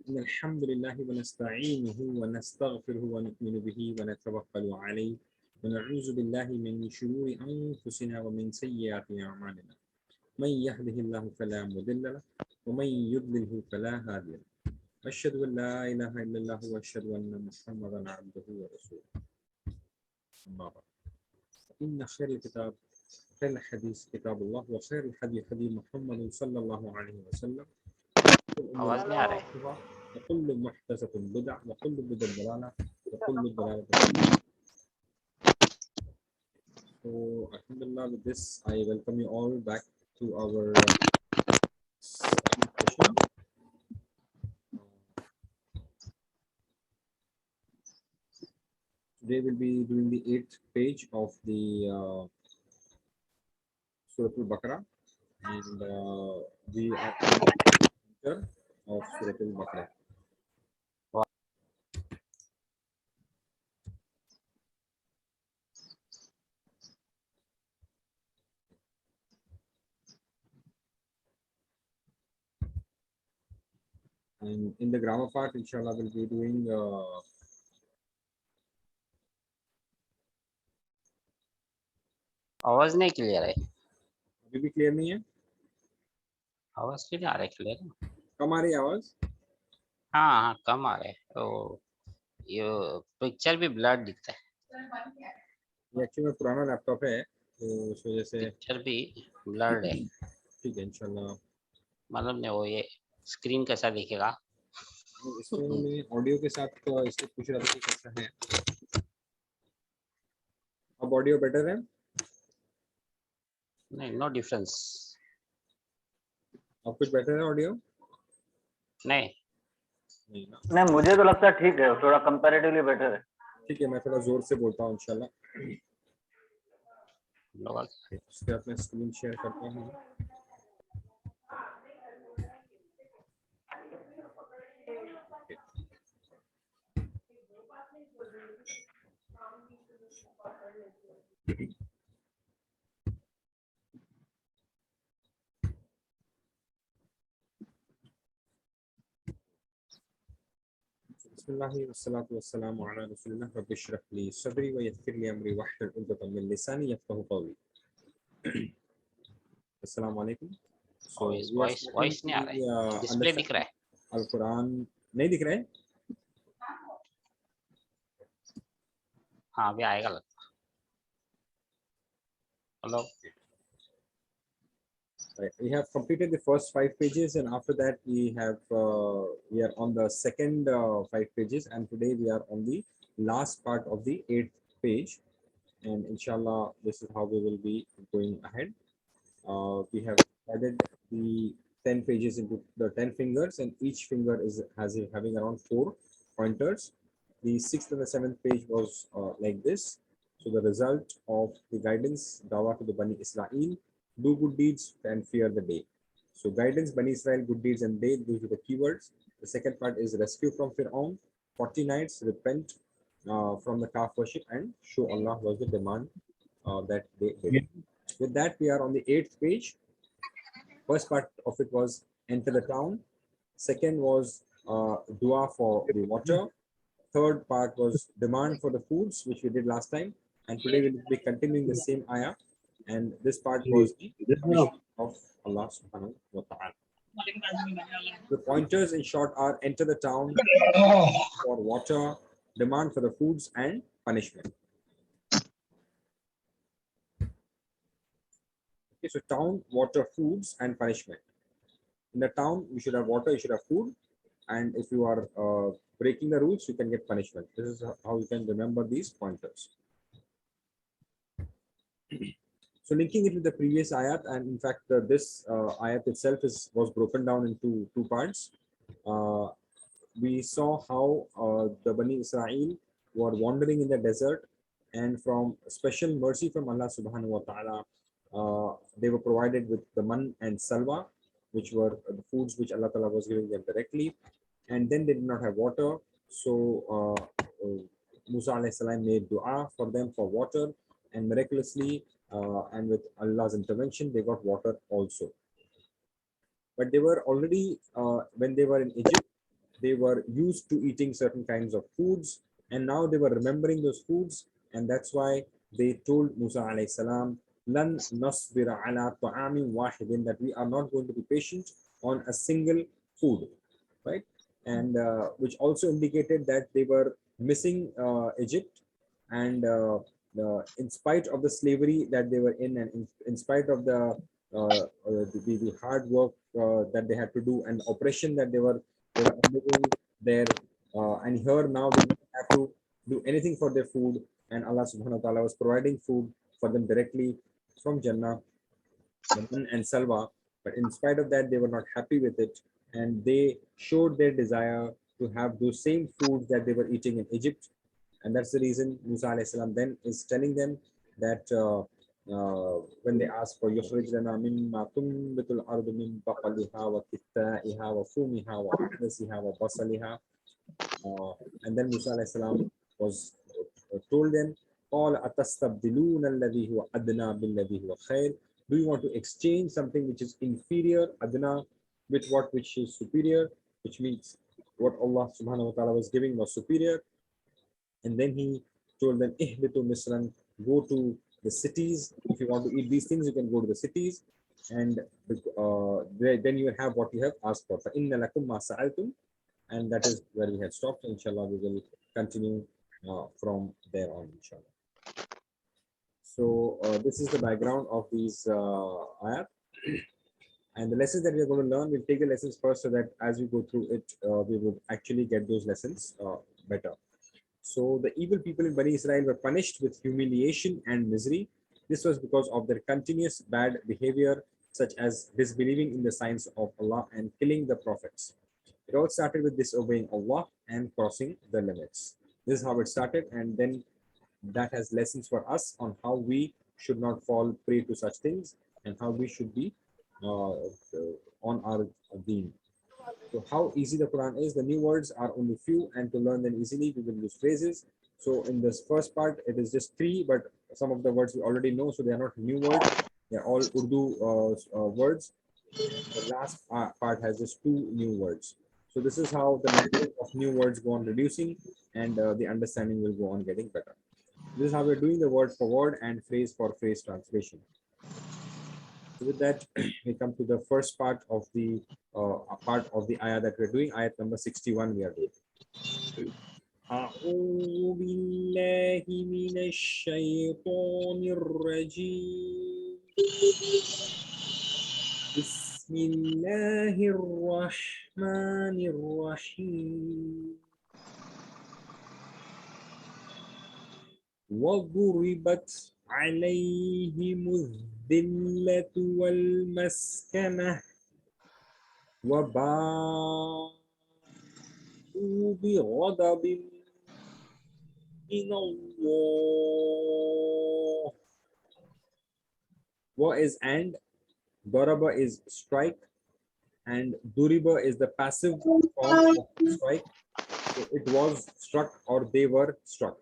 إن الحمد لله ونستعينه ونستغفره ونؤمن به ونتوكل عليه ونعوذ بالله من شرور أنفسنا ومن سيئات أعمالنا من يهده الله فلا مضل له ومن يضلله فلا هادي له أشهد أن لا إله إلا الله وأشهد أن محمدا عبده ورسوله أما بعد إن خير الكتاب خير الحديث كتاب الله وخير الحديث حديث محمد صلى الله عليه وسلم आवाज नहीं आ रहा है وكل محدثة بدعة وكل بدعة ضلالة وكل ضلالة. So, alhamdulillah, with this, I welcome you all back to our session. Today we'll be doing the 8th page of the surah al-baqarah, and we are of surah al-baqarah. And in the grammar part, inshallah, we'll be doing आवाज नहीं clear है अभी भी clear नहीं है. आवाज क्यों नहीं आ रहा है क्लियर कम आ रही है आवाज. हाँ हाँ कम आ रहा है तो ये पिक्चर भी ब्लर दिखता है ये एक्चुअली में पुराना लैपटॉप है तो उस वजह से पिक्चर भी ब्लर्ड है ठीक है इंशाल्लाह. मतलब नहीं वो ये स्क्रीन कैसा दिखेगा इसमें मैं ऑडियो के साथ इससे पूछ रहा था कि कैसा है. अब ऑडियो बेटर है. नहीं नो डिफरेंस अब कुछ बेटर है ऑडियो. नहीं नहीं ना. नहीं मुझे तो लगता है ठीक है थोड़ा कंपैरेटिवली बेटर है. ठीक है मैं थोड़ा जोर से बोलता हूँ इंशाल्लाह. इसके बाद मैं स्क्रीन शेयर करता हूँ. बिस्मिल्लाहि वस्सलातु वस्सलामु अला रसूलिल्लाह रब्बि इश्रह ली सदरी व यस्सिर ली अमरी वहलुल उक़दतम मिन लिसानी यफ़क़हू क़ौली. अस्सलामु अलैकुम. सो वॉइस नहीं आ रहा है डिस्प्ले दिख रहा है अल कुरान नहीं दिख रहा है. हाँ अभी आएगा लगता hello Right. We have completed the first 5 pages, and after that we are on the second 5 pages, and today we are on the last part of the 8th page, and inshallah this is how we will be going ahead. We have added the 10 pages into the 10 fingers, and each finger having around 4 pointers. The 6th and the 7th page was like this. So the result of the guidance, dawah to the Bani Israel, do good deeds and fear the day. So guidance, Bani Israel, good deeds and day, those are the keywords. The second part is rescue from Fir'aun, 40 nights, repent from the calf worship, and show Allah was the demand that they did. With that, we are on the 8th page. First part of it was enter the town. Second was dua for the water. Third part was demand for the foods, which we did last time. And today we will be continuing the same ayah. And this part was the punishment of Allah subhanahu wa ta'ala. The pointers in short are enter the town, for water, demand for the foods, and punishment. Okay, so town, water, foods, and punishment. In the town, you should have water, you should have food, and if you are breaking the rules, you can get punishment. This is how you can remember these pointers. So linking it with the previous ayat, and in fact this ayat itself was broken down into 2 parts. We saw how the Bani Israel were wandering in the desert, and from special mercy from Allah subhanahu wa ta'ala, they were provided with the man and salwa, which were the foods which Allah ta'ala was giving them directly. And then they did not have water, so Musa alayhi salam made dua for them for water, and miraculously and with Allah's intervention they got water also. But they were already when they were in Egypt, they were used to eating certain kinds of foods, and now they were remembering those foods, and that's why they told Musa alayhi salam, "Lan nasbira ala ta'amin wahidin," that we are not going to be patient on a single food, right? And which also indicated that they were missing Egypt, and in spite of the slavery that they were in, and in spite of the hard work that they had to do, and oppression that they were undergoing there, and here now they didn't have to do anything for their food, and Allah subhanahu wa ta'ala was providing food for them directly from Jannah, Yaman and Salwa. But in spite of that, they were not happy with it, and they showed their desire to have those same foods that they were eating in Egypt. And that's the reason Musa alayhi salam then is telling them that when they ask for يخرج لنا مما تنبت الأرض من بقلها وكثائها وفومها وعدسها وبصلها, and then Musa alayhi salam was told them, قال أتستبدلون الذي هو أدنى بالذي هو خير. Do you want to exchange something which is inferior, adna, with what which is superior, which means what Allah subhanahu wa ta'ala was giving was superior. And then he told them, ihbitu misran, go to the cities. If you want to eat these things, you can go to the cities, and then you have what you have asked for. فَإِنَّ لَكُمْ مَا سَأَلْتُمْ, and that is where we had stopped. Inshallah, we will continue from there on, inshallah. So this is the background of these ayat. And the lessons that we are going to learn, we'll take the lessons first so that as we go through it, we would actually get those lessons better. So the evil people in Bani Israel were punished with humiliation and misery. This was because of their continuous bad behavior, such as disbelieving in the signs of Allah and killing the prophets. It all started with disobeying Allah and crossing the limits. This is how it started, and then that has lessons for us on how we should not fall prey to such things and how we should be on our deen. So how easy the Quran is, the new words are only few, and to learn them easily, we will use phrases. So in this first part, it is just three, but some of the words we already know, so they are not new words. They are all Urdu words. The last part has just two new words. So this is how the number of new words go on reducing, and the understanding will go on getting better. This is how we're doing the word for word and phrase for phrase translation. So with that, we come to the first part of the ayah that we're doing. Ayat number 61 we are doing. أعوذ بالله من الشيطان الرجيم. بسم الله الرحمن الرحيم. وضربت عليهم الذلة والمسكنة وباءوا بغضب من الله. Wa is and, daraba is strike, and duriba is the passive form of strike. So it was struck or they were struck.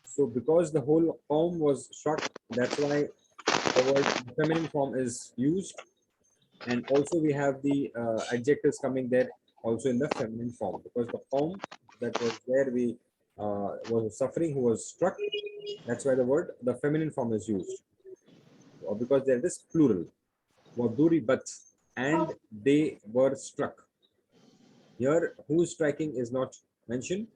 So because the whole form was struck, that's why the word feminine form is used. And also we have the adjectives coming there also in the feminine form, because the form that was there was suffering, who was struck. That's why the feminine form is used, or because there is plural. Waduribat, and they were struck. Here, who is striking is not mentioned.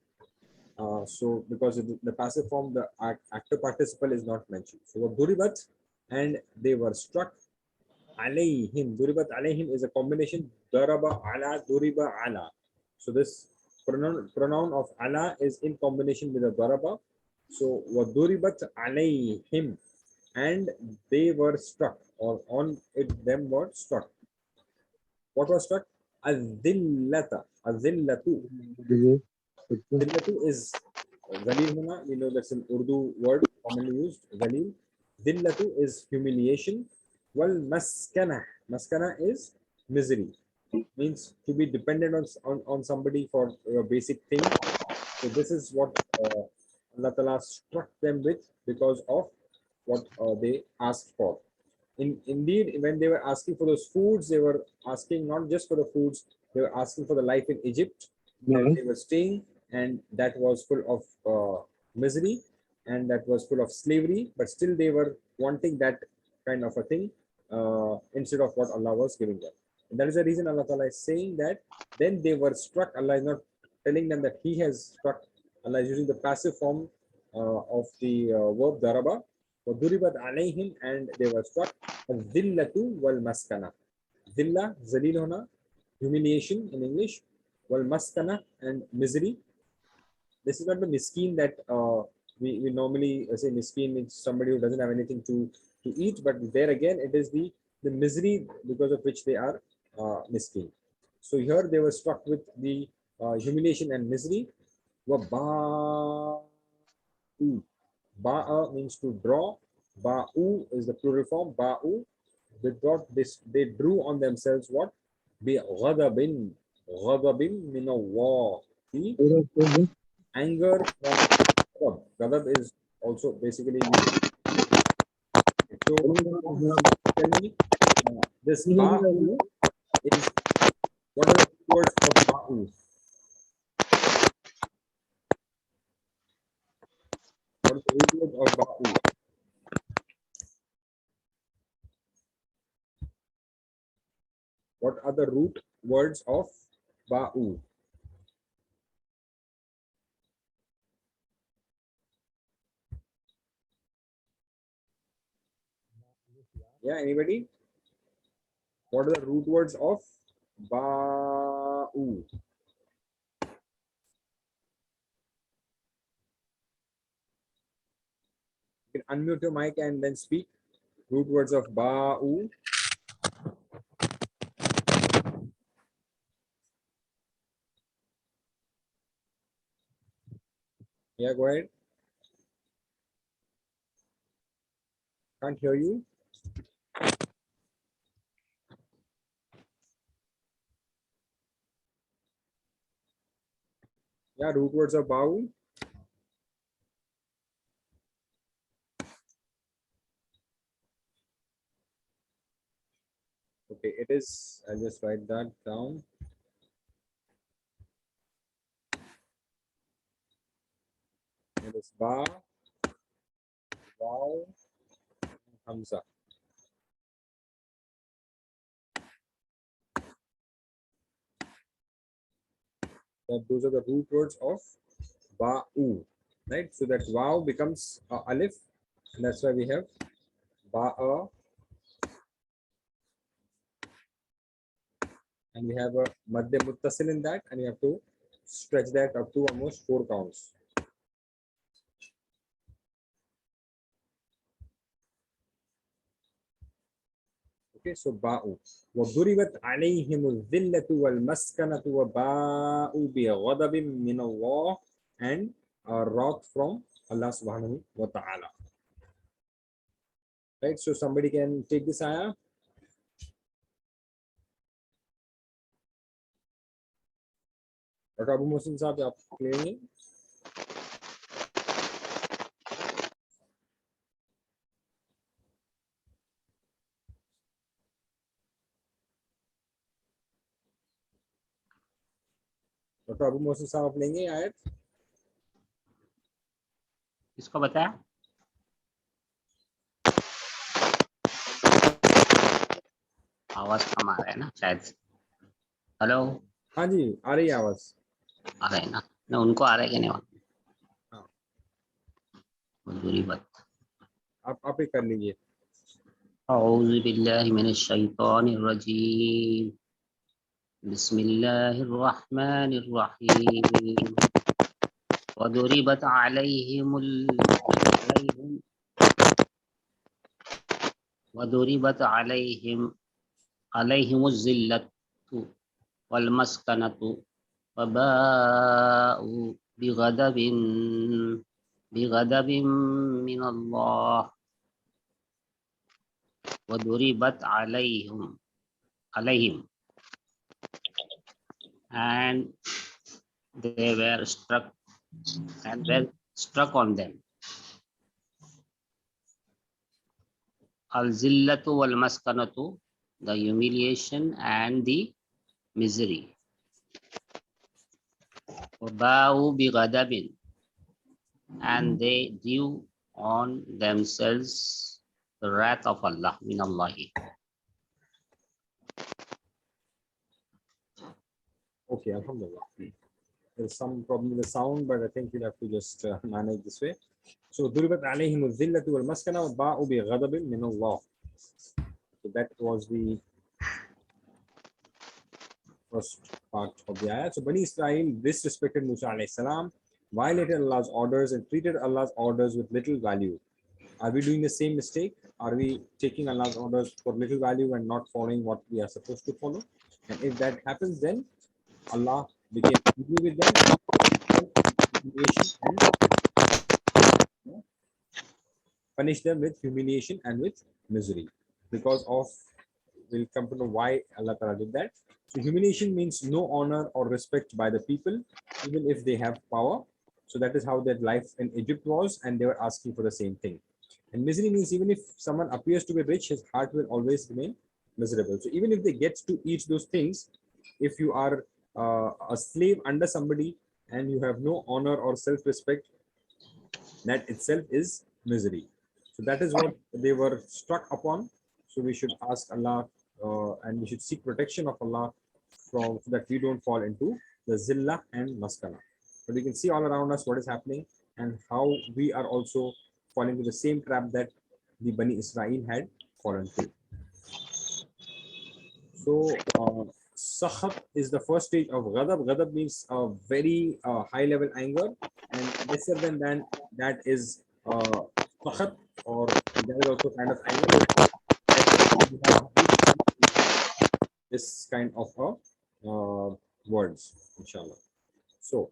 So because the passive form, the active participle is not mentioned. So duribat, and they were struck. Alayhim, duribat alayhim is a combination daraba ala duriba ala. So this pronoun of ala is in combination with the daraba. So duribat alayhim, and they were struck, or on it them were struck. What was struck? Azillata. Azillatu. Zillatu is Zalil huna. We know that's an Urdu word commonly used. Zalil. Zillatu is humiliation. Well, maskana. Maskana is misery. Means to be dependent on somebody for your basic thing. So this is what Allah Ta'ala struck them with because of what they asked for. Indeed, when they were asking for those foods, they were asking not just for the foods, they were asking for the life in Egypt. They were staying, and that was full of misery, and that was full of slavery, but still they were wanting that kind of a thing instead of what Allah was giving them. And that is the reason Allah Ta'ala is saying that then they were struck. Allah is not telling them that He has struck. Allah is using the passive form of the verb daraba. وَضُرِبَتْ عَلَيْهِمْ, and they were struck. الذِّلَّةُ وَالْمَسْكَنَةُ. Dhilla, zalil hona, humiliation in English. Wal maskana, and misery. This is not the miskin that we normally say. Miskin means somebody who doesn't have anything to eat, but there again it is the misery because of which they are miskin. So here they were struck with the humiliation and misery. Wa ba'a means to draw. Ba'u is the plural form. Ba'u, they brought this. They drew on themselves what? Bi ghadabin, ghadabin min Allah. The anger from ghadab. Ghadab is also basically. So tell me, this ba'u is, what are the words of ba'u? What is the root word of ba'u? What are the root words of ba'u? Yeah, anybody? What are the root words of ba'u? You can unmute your mic and then speak. Root words of ba'u. Yeah, go ahead. Can't hear you. Yeah, root words of ba'u. Okay, it is. I'll just write that down. It is ba, waw, hamza. Those are the root words of ba'u, right? So that waw becomes alif, and that's why we have ba'a, and we have a madde muttasil in that, and you have to stretch that up to almost 4 counts. Okay, so ba'u. وَضُرِبَتْ عَلَيْهِمُ الذِّلَّةُ وَالْمَسْكَنَةُ وَبَاءُوا بِغَضَبٍ مِّنَ اللَّهِ, and wrath from Allah subhanahu wa ta'ala. Right, so somebody can take this ayah. Dr. Abu Mohsin साहब, आप clear हैं? Doctor Abu Mohsin साहब आप लेंगे आयत? इसको बताया आवाज कम आ रहा है ना शायद। हेलो, हाँ जी, आ रही है आवाज। आ रहा है ना उनको आ रहा है कि नहीं? हाँ, बुरी बात। आप ही कर लीजिए। औज़ु बिल्लाहि मिनश शैतानिर रजीम। बिस्मिल्लाहिर रहमानिर रहीम। वदुरिबत अलैहिमुज ज़िल्लतु वल मस्कनतु वबाउ बिगदबिन Minallah वदुरिबत अलैहिम, and they were struck on them. Al-zillatu wal maskanatu, the humiliation and the misery. وَبَاءُوا بِغَضَبٍ, and they drew on themselves the wrath of Allah, min Allahi. Okay, alhamdulillah. There's some problem with the sound, but I think we'll have to just manage this way. So ضربت عليهم الذلة والمسكنة وباءوا بغضب من الله. So that was the first part of the ayah. So Bani Israel disrespected Musa alayhi salam, violated Allah's orders and treated Allah's orders with little value. Are we doing the same mistake? Are we taking Allah's orders for little value and not following what we are supposed to follow? And if that happens, then Allah became angry with them and punish them with humiliation and with misery. Because of, we'll come to know why Allah Ta'ala did that. So humiliation means no honor or respect by the people, even if they have power. So that is how their life in Egypt was, and they were asking for the same thing. And misery means even if someone appears to be rich, his heart will always remain miserable. So even if they get to eat those things, if you are a slave under somebody and you have no honor or self-respect, that itself is misery. So that is what they were struck upon. So we should ask Allah and we should seek protection of Allah from so that we don't fall into the zillah and maskana. But we can see all around us what is happening and how we are also falling into the same trap that the Bani Israel had fallen to. So sakhat is the first stage of ghadab. Ghadab means a very high level anger, and lesser than that is sakhat, or that is also kind of anger. This kind of words, inshallah. So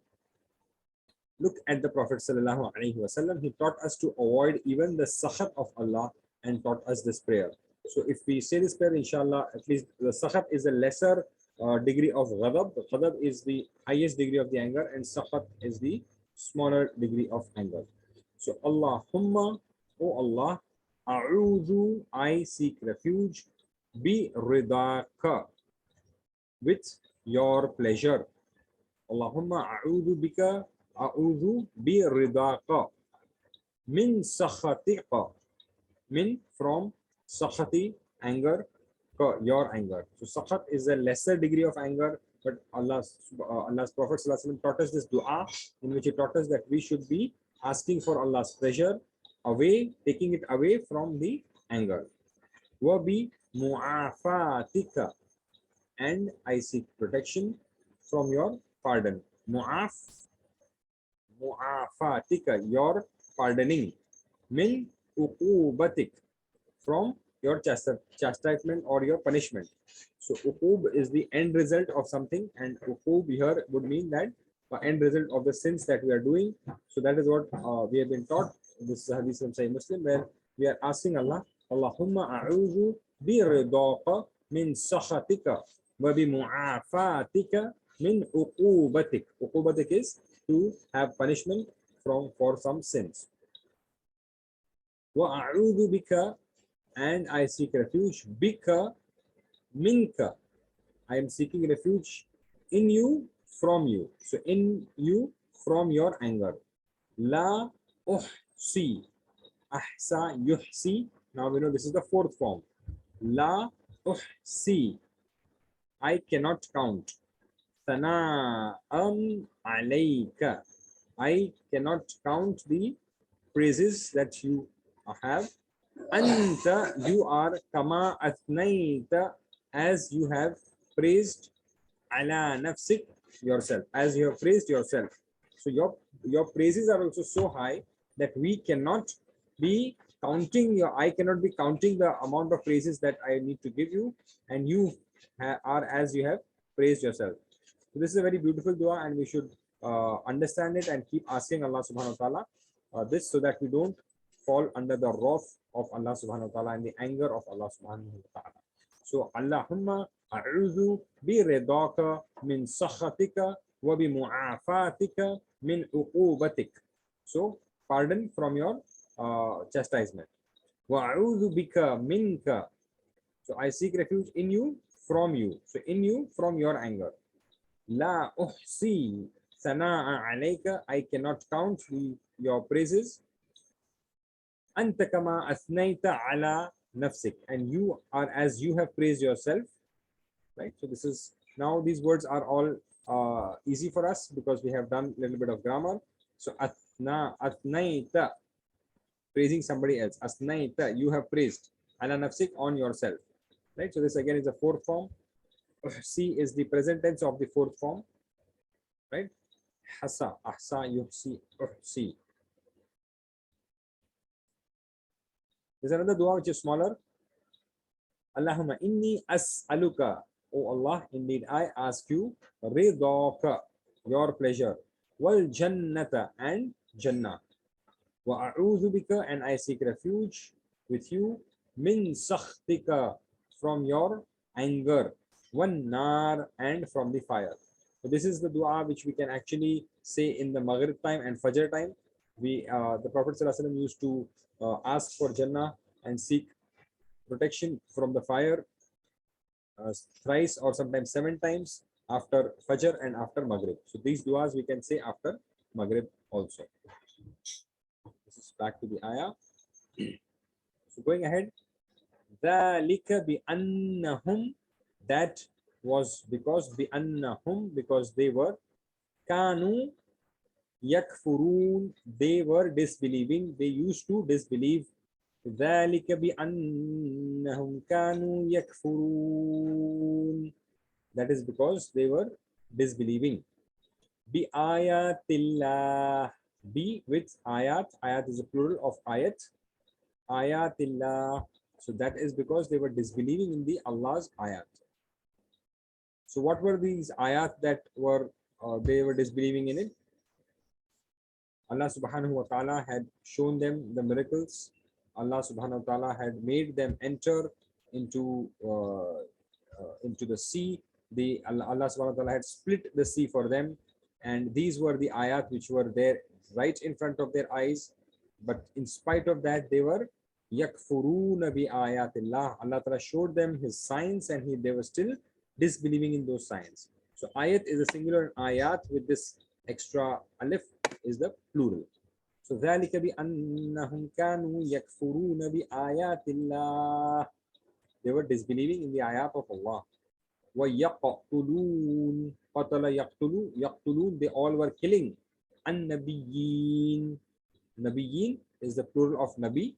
look at the Prophet sallallahu alaihi wasallam. He taught us to avoid even the sakhat of Allah and taught us this prayer. So if we say this prayer, inshallah, at least the sakhat is a lesser degree of ghadab. The ghadab is the highest degree of the anger, and sakhat is the smaller degree of anger. So Allahumma, O Allah, a'udhu, I seek refuge, bi ridaka, with your pleasure. Allahumma a'udhu bika, a'udhu bi ridaka, min sakhatika, min from sakhati, anger, ka, your anger. So sakhat is a lesser degree of anger, but Allah's Prophet ﷺ taught us this dua, in which he taught us that we should be asking for Allah's pleasure away, taking it away from the anger. Wa bi mu'afatika, and I seek protection from your pardon. Mu'afatika, your pardoning. Min uqubatik, from your chastisement or your punishment. So uqub is the end result of something, and uqub here would mean that the end result of the sins that we are doing. So that is what we have been taught. This is hadith from Sahih Muslim, where we are asking Allah, Allahumma a'udhu bi ridaka min sakhatika wa bi mu'afatika min uqubatik. Uqubatik is to have punishment for some sins. Wa a'udhu bika, and I seek refuge, bika, minka, I am seeking refuge in you, from you. So in you, from your anger. La uhsi, ahsa yuhsi. Now we know this is the fourth form. La uhsi, I cannot count. Thana'am alayka, I cannot count the praises that you have. Anta, you are, kama athnayta, as you have praised, ala nafsik, yourself, as you have praised yourself. So your praises are also so high that we cannot be counting I cannot be counting the amount of praises that I need to give you, and you are as you have praised yourself. So this is a very beautiful dua, and we should understand it and keep asking Allah subhanahu wa ta'ala this, so that we don't fall under the wrath of Allah subhanahu wa ta'ala and the anger of Allah subhanahu wa ta'ala. So Allahumma a'udhu bi ridaka min sakhatika wa bi mu'afatika min uqubatik. So pardon from your chastisement. Wa a'udhu bika minka. So I seek refuge in you, from you. So in you, from your anger. La uhsi sana'a alayka, I cannot count your praises. Anta kama athnayta ala nafsik, and you are as you have praised yourself. Right? So this is, now these words are all easy for us because we have done a little bit of grammar. So athnayta, praising somebody else. Asnaita, you have praised. Ala nafsik, on yourself. Right? So this again is the fourth form. See is the present tense of the fourth form. Right? Hasa, ahsa, yuhsi, uhsi. There's another dua which is smaller. Allahumma inni as'aluka. Oh Allah, indeed I ask you, ridaka, your pleasure. Wal jannata, and jannah. Wa a'udhu bika, and I seek refuge with you. Min sakhtika, from your anger. Wan nar, and from the fire. So this is the dua which we can actually say in the Maghrib time and Fajr time. The Prophet ﷺ used to ask for Jannah and seek protection from the fire thrice or sometimes 7 times after Fajr and after Maghrib. So these duas we can say after Maghrib also. This is back to the ayah. So going ahead, ذَلِكَ بِأَنَّهُمْ, that was because بِأَنَّهُمْ, because they were كَانُوا يَكْفُرُونَ, they were disbelieving, they used to disbelieve. ذَلِكَ بِأَنَّهُمْ كَانُوا يَكْفُرُونَ, that is because they were disbelieving. بِآيَاتِ اللَّهِ, be with ayat, ayat is a plural of ayat, ayatillah. So that is because they were disbelieving in the Allah's ayat. So what were these ayat that were they were disbelieving in it? Allah subhanahu wa ta'ala had shown them the miracles. Allah subhanahu wa ta'ala had made them enter into the sea. Allah subhanahu wa ta'ala had split the sea for them, and these were the ayat which were there right in front of their eyes. But in spite of that, they were yakfuruna bi ayatillah. Allah ta'ala showed them his signs, and they were still disbelieving in those signs. So ayat is a singular, ayat with this extra alif is the plural. So ذَلِكَ بِأَنَّهُمْ كَانُوا يَكْفُرُونَ بِآيَاتِ اللَّهِ, they were disbelieving in the ayat of Allah. وَيَقْتُلُونَ قَتَلَ يَقْتُلُونَ يَقْتُلُونَ, they all were killing. النَّبِيِّينَ, Nabiyyin is the plural of Nabi.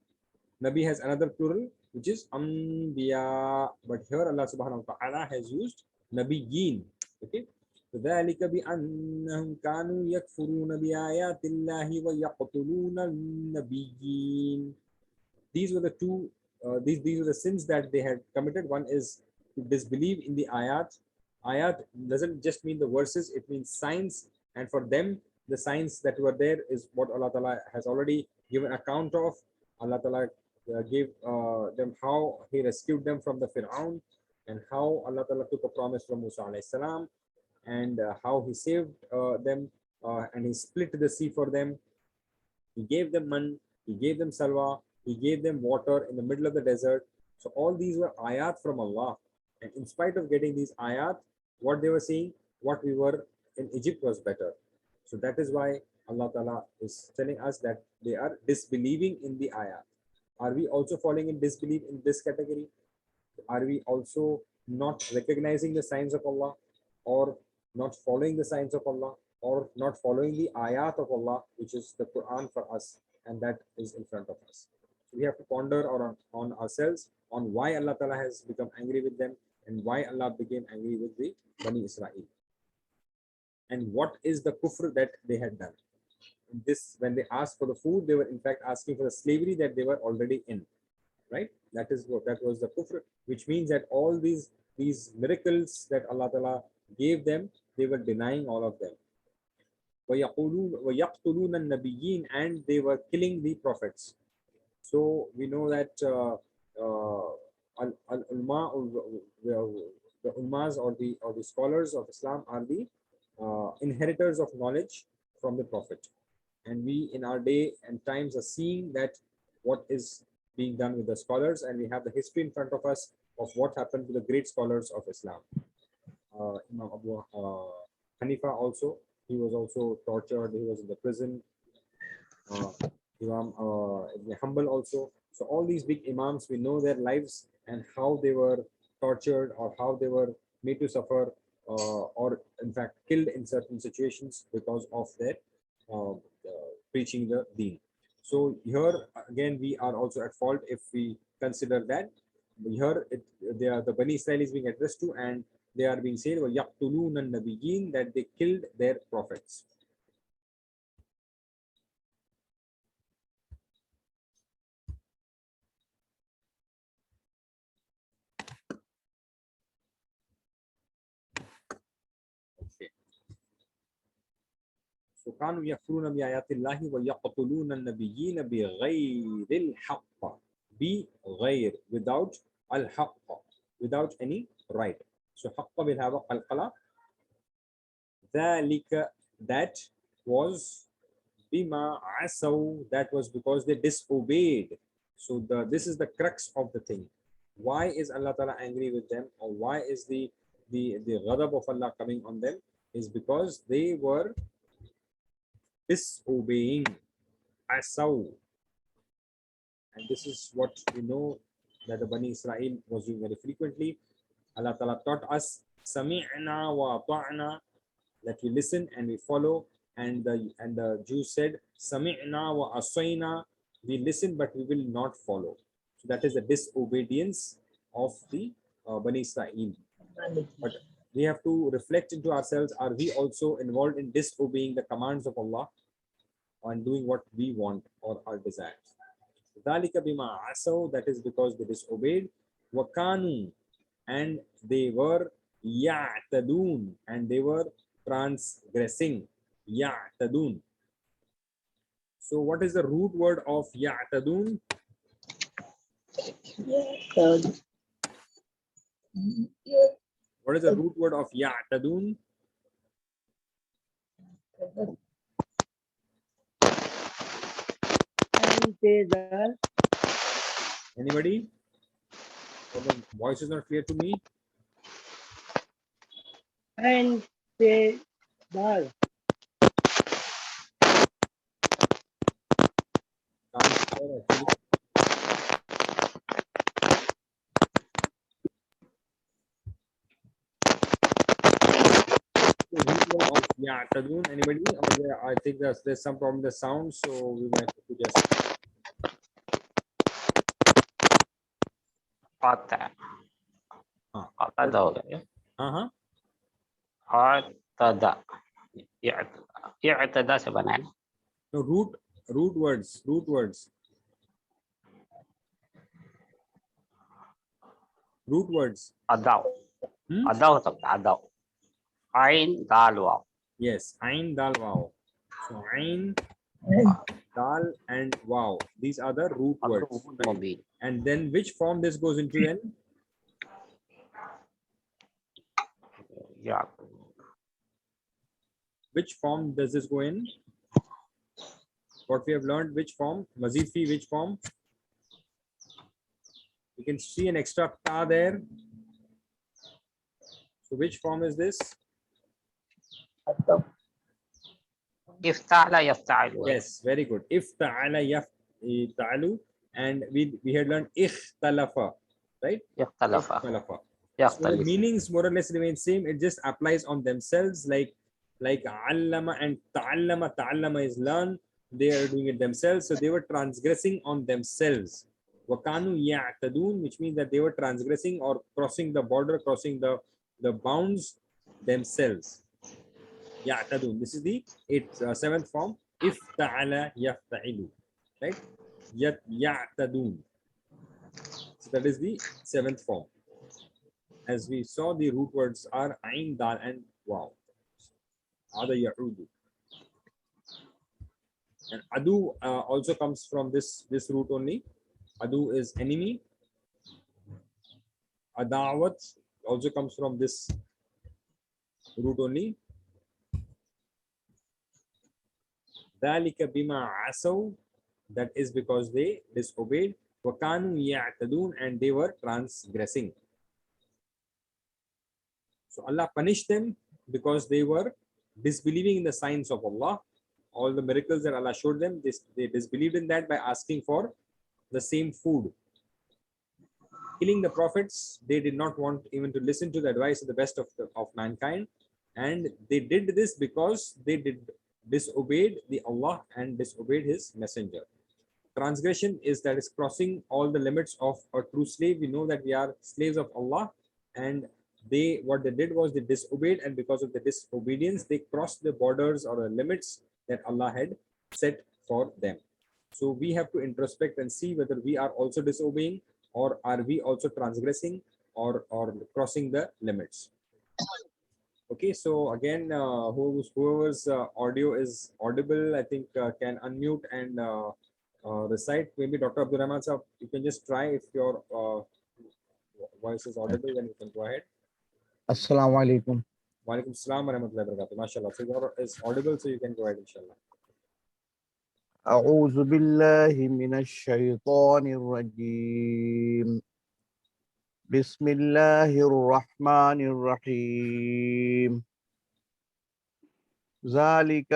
Nabi has another plural which is Anbiya, but here Allah subhanahu wa ta'ala has used Nabiyyin. Okay. ذَلِكَ بِأَنَّهُمْ كَانُوا يَكْفُرُونَ بِآيَاتِ اللَّهِ وَيَقْتُلُونَ النَّبِيِّينَ. These were the two, these were the sins that they had committed. One is to disbelieve in the ayat. Ayat doesn't just mean the verses, it means signs, and for them the signs that were there is what Allah Ta'ala has already given account of. Allah Ta'ala gave them how he rescued them from the Fir'aun, and how Allah Ta'ala took a promise from Musa alayhi salam, and how he saved them, and he split the sea for them. He gave them man, he gave them salwa, he gave them water in the middle of the desert. So all these were ayat from Allah. And in spite of getting these ayat, what they were saying, what we were in Egypt was better. So that is why Allah Ta'ala is telling us that they are disbelieving in the ayat. Are we also falling in disbelief in this category? Are we also not recognizing the signs of Allah, or not following the signs of Allah, or not following the ayat of Allah, which is the Quran for us, and that is in front of us? So we have to ponder on ourselves on why Allah Ta'ala has become angry with them, and why Allah became angry with the Bani Israel, and what is the kufr that they had done. In this, when they asked for the food, they were in fact asking for the slavery that they were already in. Right? That was the kufr, which means that all these miracles that Allah Ta'ala gave them, they were denying all of them. وَيَقْتُلُونَ النَّبِيِّينَ, and they were killing the prophets. So we know that the ulmas or the scholars of Islam are the inheritors of knowledge from the Prophet, and we in our day and times are seeing that what is being done with the scholars, and we have the history in front of us of what happened to the great scholars of Islam. Imam Abu Hanifa also, he was also tortured. He was in the prison. uh, Imam Ibn Hanbal also. So all these big imams, we know their lives and how they were tortured or how they were made to suffer, or in fact killed in certain situations because of their preaching the deen. So here again we are also at fault if we consider that here they are the Bani Israel is being addressed to, and they are being said وَيَقْتُلُونَ النَّبِيِّينَ, that they killed their prophets. Okay. So كانوا يكفرون بآيات الله ويقتلون النبيين بغير الحق, بغير, without, الحق, without any right. So حق will have a قلقلة. ذلك, that was, بما عصوا, that was because they disobeyed. So this is the crux of the thing. Why is Allah Ta'ala angry with them, or why is the ghadab of Allah coming on them? Is because they were disobeying, asaw. And this is what we know that the Bani Israel was doing very frequently. Allah Ta'ala taught us sami'na wa ta'na, that we listen and we follow. And the Jews said sami'na wa asayna, we listen but we will not follow. So that is the disobedience of the Bani Israel. But we have to reflect into ourselves, are we also involved in disobeying the commands of Allah and doing what we want or our desires? ذَلِكَ بِمَا عَصَوْا, that is because they disobeyed. وَكَانُوا, and they were يَعْتَدُونَ, and they were transgressing. يَعْتَدُونَ. So what is the root word of يَعْتَدُونَ? What is the root word of يَعْتَدُونَ? Anybody? Or the voice is not clear to me. And say dal. Can't hear actually. The root word of يَعْتَدُونَ, anybody? Or I think there's some problem with the sound, so we might have to just Qata. हाँ, Qatada हो गया. हाँ, Qatada. i'tada से बना है ना. no, root words. Adaw. Hmm? Adaw हो सकता है. Adaw. Ain dal waw. Yes, ain dal wow. So ain, dal, and wow. These are the root words. Right? Mubin. And then which form this goes into then? Yeah. Which form does this go in? What we have learned, which form? Mazid fi, which form? You can see an extra ta there. So which form is this? Iftala yafta'ilu. Yes, very good. If ta'ala ta'alu, and we had learned ikhtalafa, right? Yaftalafa. Ikhtalafa. So the Yaftalifu. meanings more or less remain same. It just applies on themselves, like allama and ta'allama. Ta'allama is learn. They are doing it themselves, so they were transgressing on themselves. Wakanu ya'tadun, which means that they were transgressing or crossing the border, crossing the bounds themselves. Ya'tadun. This is the seventh form. If ta'ala yafta'ilu, right? Ya'tadun. So that is the seventh form. As we saw, the root words are ain, dal, and waw. Ada ya'udu. And adu also comes from this root only. Adu is enemy. Adawat also comes from this root only. ذَلِكَ بِمَا عَصَوْا, that is because they disobeyed. وَكَانُوا يَعْتَدُونَ, and they were transgressing. So Allah punished them because they were disbelieving in the signs of Allah, all the miracles that Allah showed them, they disbelieved in that by asking for the same food. Killing the prophets, they did not want even to listen to the advice of the best of mankind, and they did this because they disobeyed the Allah and disobeyed His messenger. Transgression is that is crossing all the limits of a true slave. We know that we are slaves of Allah, and what they did was they disobeyed, and because of the disobedience, they crossed the borders or the limits that Allah had set for them. So we have to introspect and see whether we are also disobeying, or are we also transgressing or crossing the limits. Okay, so again, whoever's audio is audible, I think can unmute and recite. Maybe Dr. Abdul Rahman sir, you can just try. If your voice is audible, then you can go ahead. Assalamu alaikum. Wa alaikum assalam wa rahmatullahi wa barakatuh. MashaAllah. So your is audible, so you can go ahead, inshallah. أعوذ بالله من الشيطان الرجيم. بسم الله الرحمن الرحيم. ذلك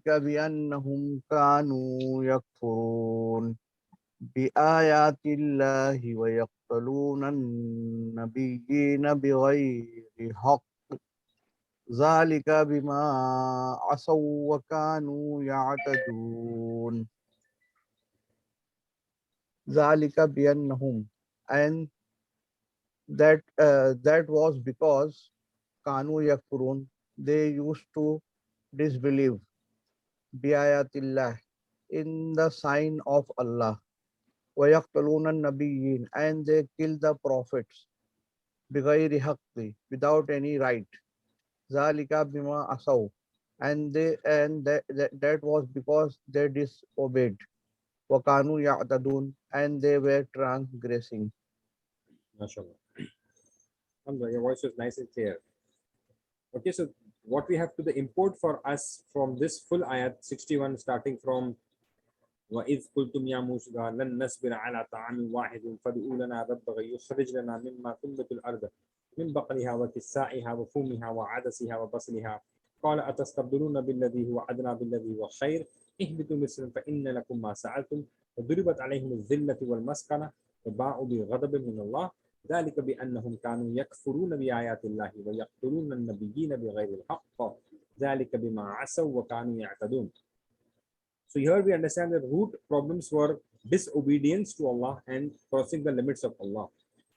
بأنهم كانوا يكفرون بآيات الله ويقتلون النبيين بغير حق. ذلك بما عصوا وكانوا يعتدون. ذلك بأنهم, and that was because كانوا يكفرون, they used to disbelieve بآياتillah, in the sign of Allah, ويقتلون النبيين, and they kill the prophets بغير حق, without any right. ذلك بما عصوا, and that was because they disobeyed. وكانوا يعتدون, and they were transgressing. MashaAllah. Your voice is nice and clear. Okay, so what we have to the import for us from this full ayat 61, starting from وَإِذْ قُلْتُمْ يَا مُوسَى لَن نَّصْبِرَ عَلَى طَعَامٍ وَاحِدٍ فَادْعُ لَنَا رَبَّكَ يُخْرِجْ لَنَا مِمَّا تُنبِتُ الْأَرْضُ من بقلها وكسائها وفومها وعدسها وبصلها قال أتستبدلون بالذي هو أدنى بالذي هو خير اهبطوا مصر فإن لكم ما سألتم وضربت عليهم الذلة والمسكنة وباءوا بغضب من الله ذلك بأنهم كانوا يكفرون بآيات الله ويقتلون النبيين بغير الحق ذلك بما عصوا وكانوا يعتدون. So here we understand that root problems were disobedience to Allah and crossing the limits of Allah.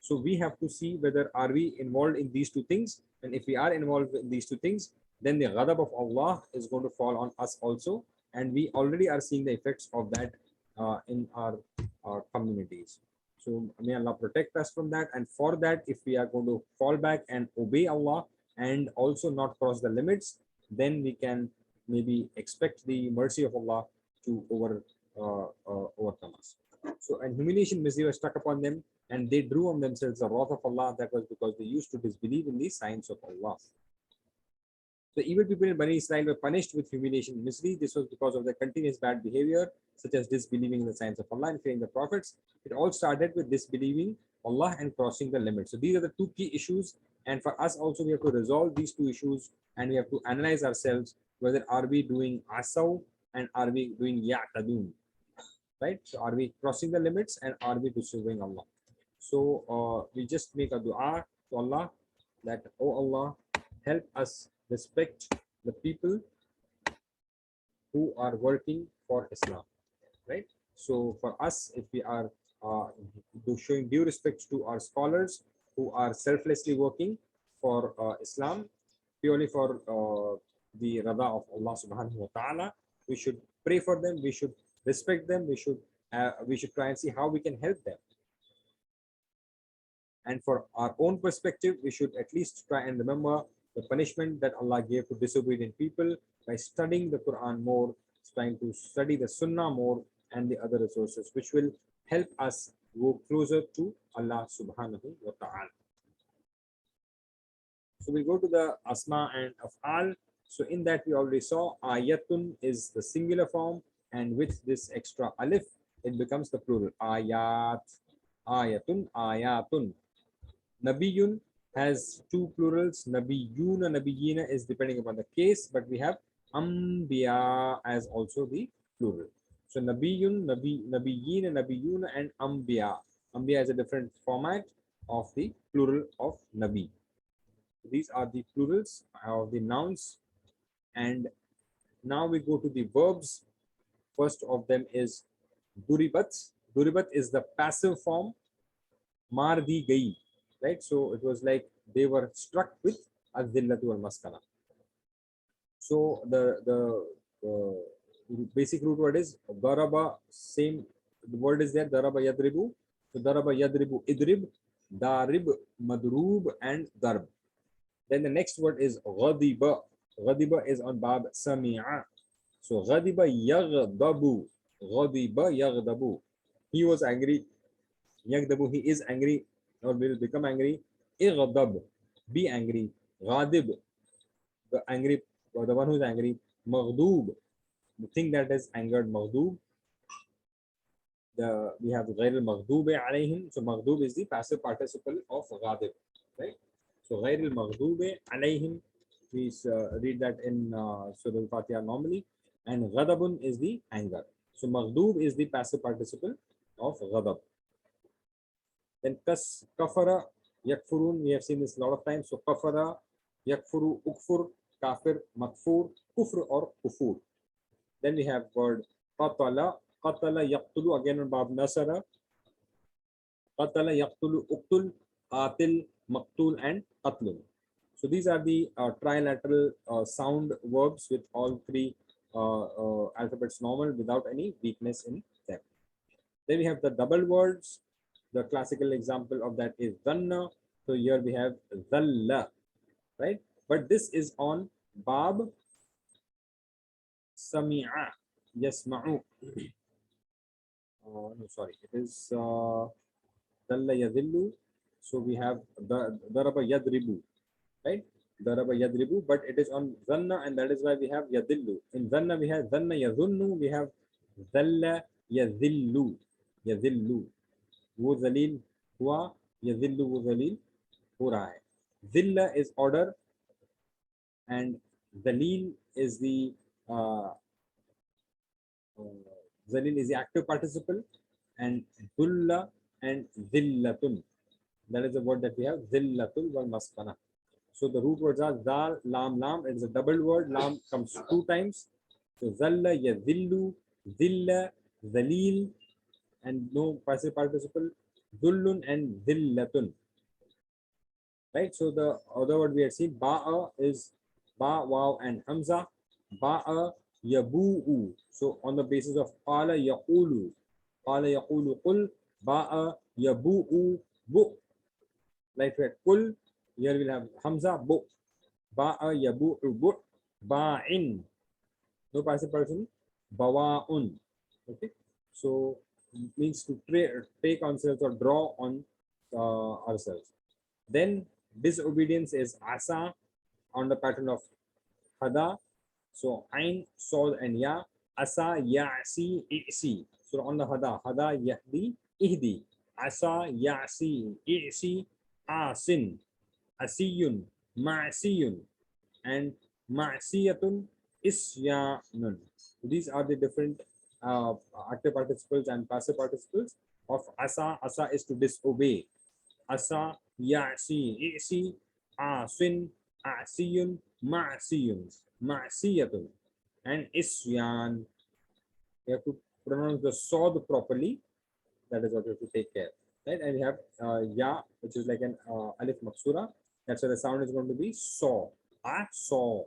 So we have to see whether are we involved in these two things, and if we are involved in these two things, then the ghadab of Allah is going to fall on us also, and we already are seeing the effects of that in our communities. So may Allah protect us from that, and for that, if we are going to fall back and obey Allah and also not cross the limits, then we can maybe expect the mercy of Allah to overcome us. So, and humiliation misery was struck upon them, and they drew on themselves the wrath of Allah. That was because they used to disbelieve in the signs of Allah. The evil people in Bani Israel were punished with humiliation and misery. This was because of their continuous bad behavior, such as disbelieving in the signs of Allah and fearing the prophets. It all started with disbelieving Allah and crossing the limits. So these are the two key issues, and for us also we have to resolve these two issues, and we have to analyze ourselves whether are we doing asaw and are we doing ya'tadun, right? So are we crossing the limits and are we disobeying Allah? So we just make a dua to Allah that, oh Allah, help us respect the people who are working for Islam, right? So for us, if we are showing due respect to our scholars who are selflessly working for Islam, purely for the rada of Allah subhanahu wa ta'ala, we should pray for them, we should respect them, we should try and see how we can help them. And for our own perspective, we should at least try and remember the punishment that Allah gave to disobedient people by studying the Quran more, trying to study the Sunnah more, and the other resources, which will help us go closer to Allah subhanahu wa ta'ala. So we go to the Asma and Af'al. So in that we already saw ayatun is the singular form, and with this extra alif, it becomes the plural. Ayat, ayatun, ayatun. Nabiyun has two plurals. Nabiyuna, nabiyina is depending upon the case, but we have Ambiya as also the plural. So Nabiyun, Nabiyina, Nabiyuna, and Ambiya. Ambiya is a different format of the plural of Nabi. These are the plurals of the nouns. And now we go to the verbs. First of them is Duribat. Duribat is the passive form. Mardi gai, right? So it was like they were struck with Adillatu al Maskana. So the basic root word is Daraba, same the word is there, Daraba Yadribu. So Daraba Yadribu Idrib, Darib, Madrub, and Darb. Then the next word is Ghadiba. Ghadiba is on Bab Sami'a. So Ghadiba Yaghdabu. Ghadiba Yaghdabu. He was angry. Yaghdabu, he is angry or will become angry. Ighdab, be angry. Ghadib, the angry, or the one who is angry. Maghdub, the thing that is angered. Maghdub. We have غير المغضوب عليهم. So maghdub is the passive participle of ghadib, right? So غير المغضوب عليهم. Please read that in Surah Al-Fatiha normally. And ghadabun is the anger. So maghdub is the passive participle of ghadab. Then kafara, yakfurun, we have seen this a lot of times. So kafara, yakfuru, ukfur, kafir, makfur, kufr or kufur. Then we have word qatala, qatala yaqtulu, again on Bab Nasara. Qatala yaqtulu, uktul, qatil, maqtul, and qatlun. So these are the trilateral sound verbs with all three alphabets normal without any weakness in them. Then we have the double words. The classical example of that is dhanna. So here we have dhalla, right? But this is on Bab Sami'a, Yasma'u. No, sorry, it is dhalla yadhillu. So we have daraba yadribu, right? Daraba yadribu, but it is on dhanna, and that is why we have yadillu. In dhanna we have dhanna yadhunnu, we have dhalla yadhillu, yadhillu. वो जलील हुआ या जिल्लु वो जलील हो रहा है. Zilla is order and dalil is the zalil is the active participle, and dulla and zillatun, that is the word that we have, zillatul wal maskana. So the root words are zal, lam, lam. It is a double word. Lam comes two times. So zalla, yazillu, zilla, zalil, and no passive participle, dullun and zillatun. Right? So the other word we have seen, ba'a is ba, waw, and hamza. Ba'a, yabu'u. So on the basis of qala yaqulu, qul, ba'a, yabu'u, bu. Like that, kul, here we'll have hamza, bu. Ba'a, yabu'u, bu. Ba'in. No passive person, bawa'un. Okay? So means to take ourselves or draw on ourselves. Then disobedience is asa on the pattern of hada. So ain, sod, and ya. Asa, ya'si, i'si. So on the hada yahdi, ihdi. Asa, ya'si, i'si, asin. Asiyun, ma'siyun, and ma'siyatun, isyanun. These are the different active participles and passive participles of asa. Asa is to disobey. Asa, ya'si, i'si, asin, asiyun, ma'siyun, ma'siyatun, and isyan. You have to pronounce the sod properly. That is what you have to take care. Right? And we have ya, which is like an alif maksura. That's why the sound is going to be saw. Saw.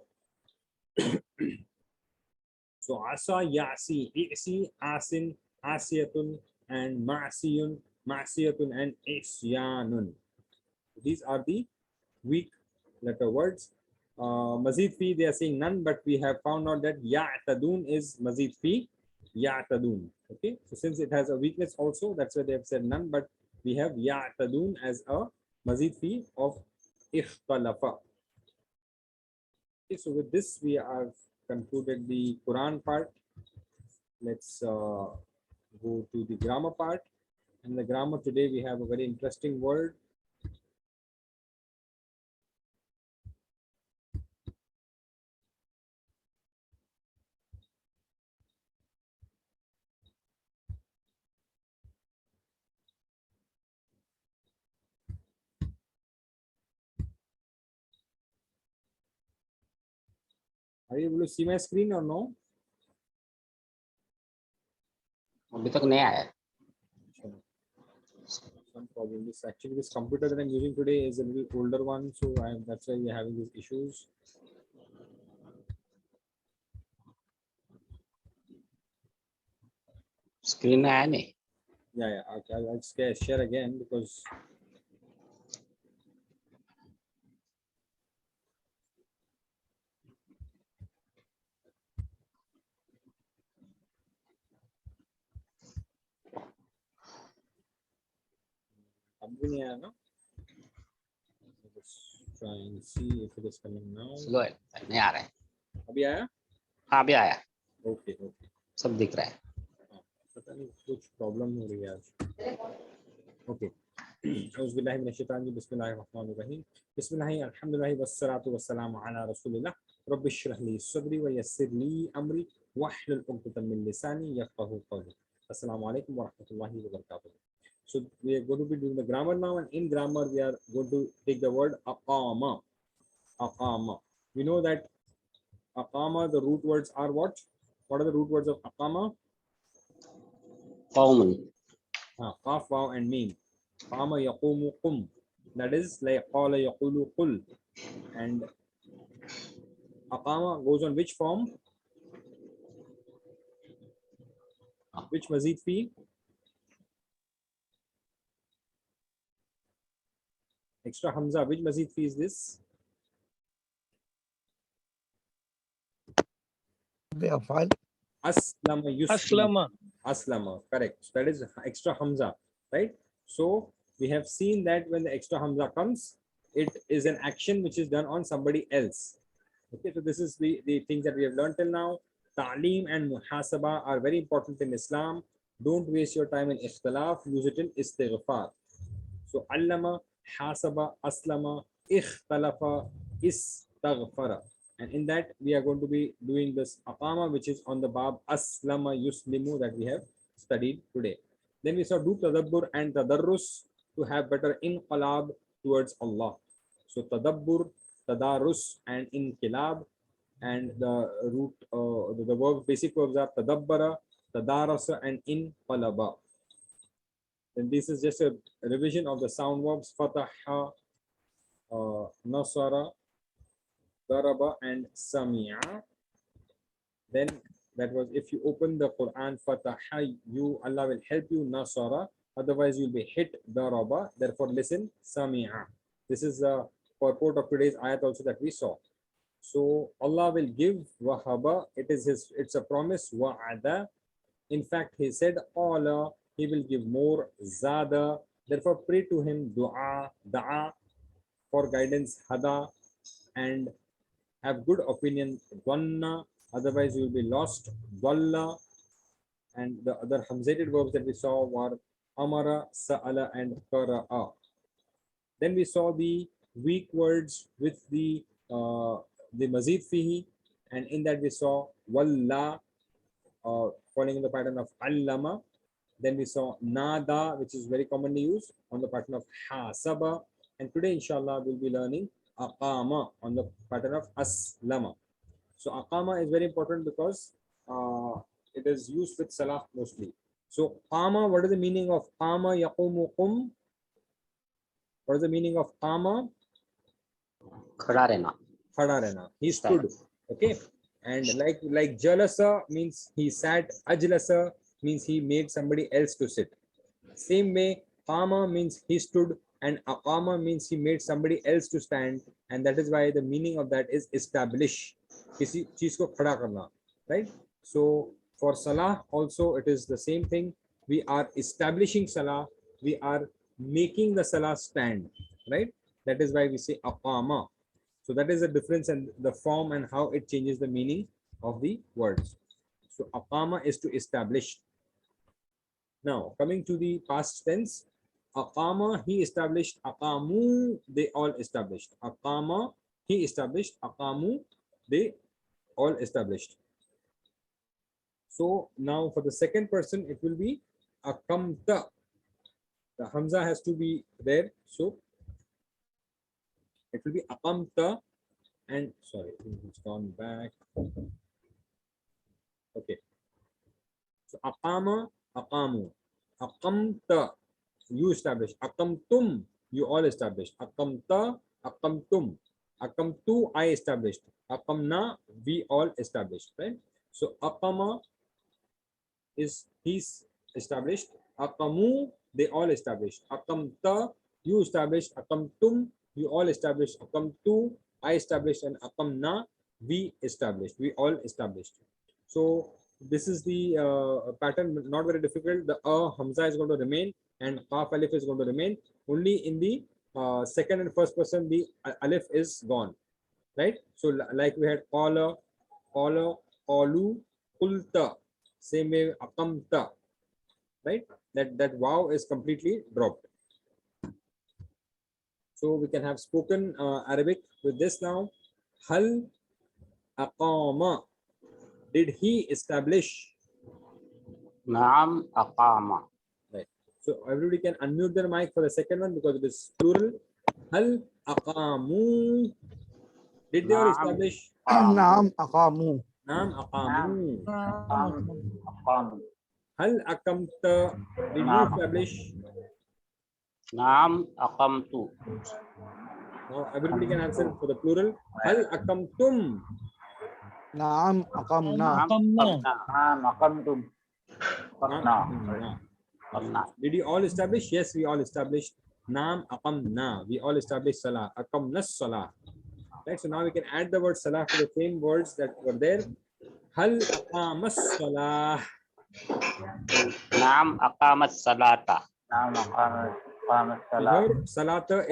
So asa, yasi, i'si, asin, asiyatun, and ma'siyun, ma'siyatun, and isyanun. These are the weak letter words. Mazid fi, they are saying none, but we have found out that ya'tadun is mazid fi, ya'tadun. Okay, so since it has a weakness also, that's why they have said none, but we have ya'tadun as a mazid fi of ikhtalafa. Okay, so with this we have concluded the Quran part. Let's go to the grammar part. In the grammar today we have a very interesting word Are you able to see my screen or no? अभी तक नहीं आया. Some problem. This computer that I'm using today is a little older one, so that's why we're having these issues. Screen में आया नहीं. Yeah, I'll share again because अब भी नहीं आया ना. Let's try and see if it is coming now. Slow है, नहीं आ रहा है. अभी आया? हाँ अभी आया, Okay, okay. सब दिख रहा है. पता नहीं कुछ प्रॉब्लम हो रही है आज. Okay. औज़ुबिल्लाहि मिनश्शैतानिर बिस्मिल्लाहिर्रहमानिर्रहीम. बिस्मिल्लाहि अल्हम्दुलिल्लाहि वस्सलातु वस्सलामु अला रसूलिल्लाह. रब्बि इश्रह ली सदरी व यस्सिर ली अमरी वहलुल उक़दतम मिन लिसानी यफ़क़हू क़ौली. Assalamu alaikum wa rahmatullahi wa barakatuh. So we are going to be doing the grammar now, and in grammar we are going to take the word aqama. Aqama. We know that aqama, the root words are what? What are the root words of aqama? कौमन. Qaf, waw, and mim. Qama yaqumu qum. That is like qala yaqulu qul. And aqama goes on which form? Which mazid fi? Extra hamza. Which mazid fi is this? They are fine. Aslama yuslimu. Aslama. Aslama, correct. So that is extra hamza, right? So we have seen that when the extra hamza comes, it is an action which is done on somebody else. Okay, so this is the things that we have learned till now. Ta'aleem and muhasaba are very important in Islam. Don't waste your time in ikhtilaf, use it in istighfar. So allama, hasaba, aslama, ikhtalafa, istaghfara. And in that we are going to be doing this aqama, which is on the bab aslama yuslimu that we have studied today. Then we saw do tadabbur and tadarrus to have better inqalab towards Allah. So tadabbur, tadarrus, and inqilab, and the root the verbs, basic verbs are tadabbara, tadarasa, and inqalaba. Then this is just a revision of the sound verbs fataha, nasara, daraba, and sami'a. Then that was if you open the Quran, fataha, you, Allah will help you, nasara, otherwise you'll be hit, daraba. Therefore listen, sami'a. This is the purport of today's ayat also that we saw. So Allah will give, wahaba, it's a promise, wa'ada. In fact, he said, Allah, he will give more, zada. Therefore pray to him, dua, da'a, for guidance, hada, and have good opinion, dhanna, otherwise you will be lost, dhalla. And the other hamzated verbs that we saw were amara, sa'ala, and qara'a. Then we saw the weak words with the mazid fihi, and in that we saw walla, following the pattern of allama. Then we saw nada, which is very commonly used on the pattern of hasaba. And today, inshallah, we'll be learning aqama on the pattern of aslama. So aqama is very important because it is used with salah mostly. So qama, what is the meaning of qama yaqumu qum? What is the meaning of qama? खड़ा रहना. Khada rehna. He stood. Okay. And like jalasa means he sat, ajlasa means he made somebody else to sit. Same way, qama means he stood, and aqama means he made somebody else to stand, and that is why the meaning of that is establish. किसी चीज को खड़ा करना, right? So for salah also it is the same thing. We are establishing salah. We are making the salah stand, right? That is why we say aqama. So that is the difference in the form and how it changes the meaning of the words. So aqama is to establish. Now coming to the past tense, aqama, he established, aqamu, they all established. Aqama, he established, aqamu, they all established. So now for the second person, it will be aqamta. The hamza has to be there. So it will be aqamta. And sorry, it's gone back. Okay. So aqama, aqamu. Aqamta, you establish. Aqamtum, you all established. Aqamta, aqamtum. Aqamtu, I established. Aqamna, we all established. Right? So aqama is he's established. Aqamu, they all established. Aqamta, you established. Aqamtum, you all established. Aqamtu, I established. And aqamna, we established. We all established. So this is the pattern, not very difficult. The hamza is going to remain and qaf alif is going to remain. Only in the second and first person, the alif is gone. Right? So like we had qala, qalu, qulta. Same way aqamta. Right? That wow is completely dropped. So we can have spoken Arabic with this now. Hal aqama. Did he establish? Naam aqama. Right. So everybody can unmute their mic for the second one because it is plural. Hal aqamu. Did they all Naam establish? Naam aqamu. Naam aqamu. Aqam. Hal akamta. Did you establish? Naam aqamtu. Now everybody can answer for the plural. Hal akamtum. Naam aqamna. Naam Aqamtum. Naam. aqamna. Did you all establish? Yes, we all established. Naam aqamna. We all established salah. Aqamnas salah. Right. So now we can add the word salah to the same words that were there. Hal aqamas salah. Naam aqamat salata. Here salata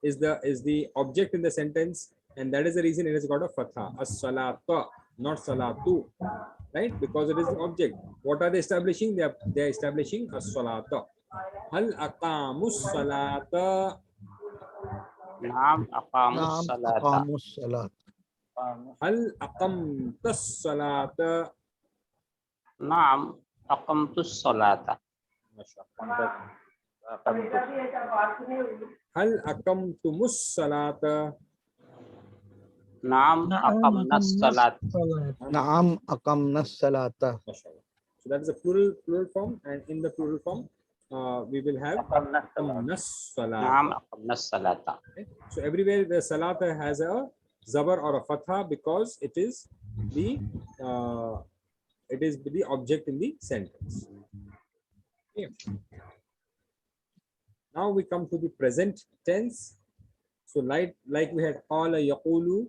is the object in the sentence, and that is the reason it has got a fatha. As-salata, not salatu. Right? Because it is the object. What are they establishing? They are establishing as-salata. Hal aqamus salata. Naam aqamus Naam salata. aqamus salat. Hal aqamtas salata. Naam aqamtu salata. Hal aqamtumus salata. Naam aqamna salat. Naam aqamna salata. Mashallah. So that is a plural form, and in the plural form, we will have aqamnas salat. Naam aqamna salata. Okay. So everywhere the salat has a zabar or a fatha because it is the object in the sentence. Okay. Now we come to the present tense. So like we had qala yaqulu,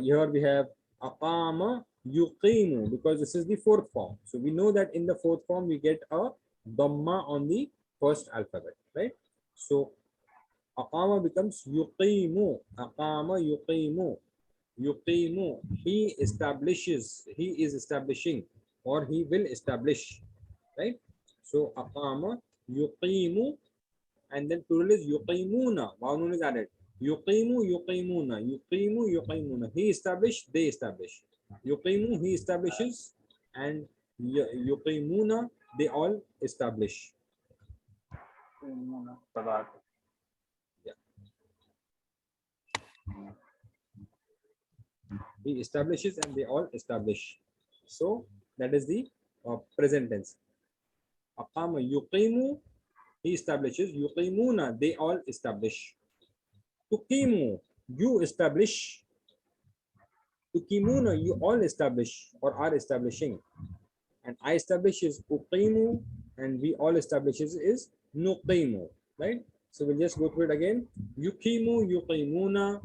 here we have aqama yuqimu, because this is the fourth form. So we know that in the fourth form we get a dhamma on the first alphabet, right? So aqama becomes yuqimu. Aqama yuqimu. Yuqimu. He establishes. He is establishing, or he will establish, right? So aqama yuqimu, and then plural is yuqimuna. Noun is added. Yuqimu yuqimuna. Yuqimu yuqimuna. He established, they establish. Yuqimu, he establishes, and yuqimuna, they all establish. Yeah. He establishes and they all establish. So that is the present tense. Aqama yuqimu, he establishes. Yuqimuna, they all establish. Tuqimu, you establish. Tuqimuna, you all establish or are establishing. And I establish is uqimu, and we all establishes is nuqimu, right? So we'll just go through it again. Yuqimu, yuqimuna,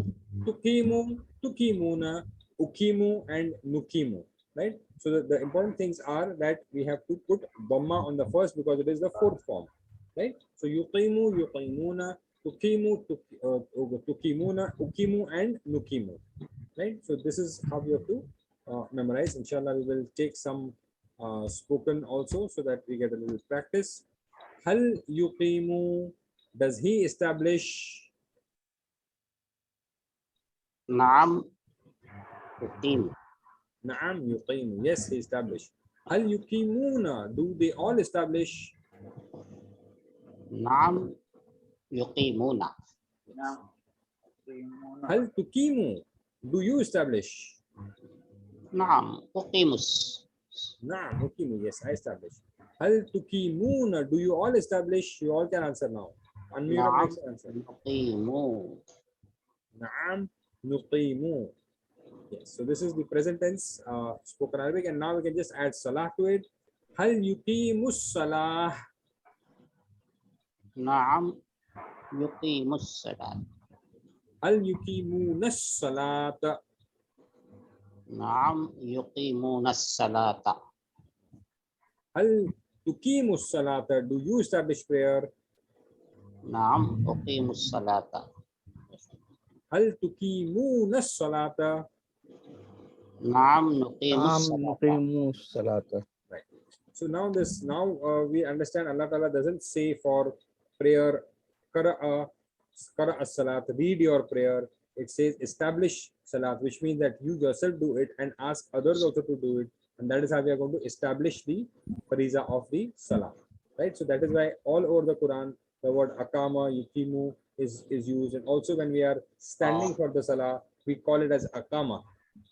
tuqimu, tuqimuna, uqimu, and nuqimu, right? So the important things are that we have to put dhamma on the first because it is the fourth form, right? So yuqimu, yuqimuna, tuqimu, tuqimuna, uqimu, and nuqimu, right? So this is how we have to memorize. Inshallah, we will take some spoken also so that we get a little practice. Hal yuqimu, does he establish? Naam uqim. Naam yuqimu, yes, he established. Hal yuqimuna, do they all establish? Naam yuqimuna. Hal tuqimu, Do you establish? نعم أقيم Naam, ukimu. Yes, I establish. Hal tukimuna. Do you all establish? You all can answer now. Unmute your نعم mics and answer. نقيم Naam, nuqimu. Yes. So this is the present tense spoken Arabic, and now we can just add salah to it. Hal yuqimus salah. نعم يقيم الصلاة Hal yuqimunas salata. نعم يقيمون الصلاة Hal tuqimus salata. Do you establish prayer? نعم أقيم الصلاة Hal tuqimunas salata. نعم نقيم Naam الصلاة nuqimu salata. Right. So now we understand Allah Ta'ala doesn't say for prayer, qara'a salat, read your prayer. It says establish salat, which means that you yourself do it and ask others also to do it. And that is how we are going to establish the fariza of the salah. Right. So that is why all over the Quran, the word akama, yukimu is used. And also when we are standing for the salah, we call it as akama.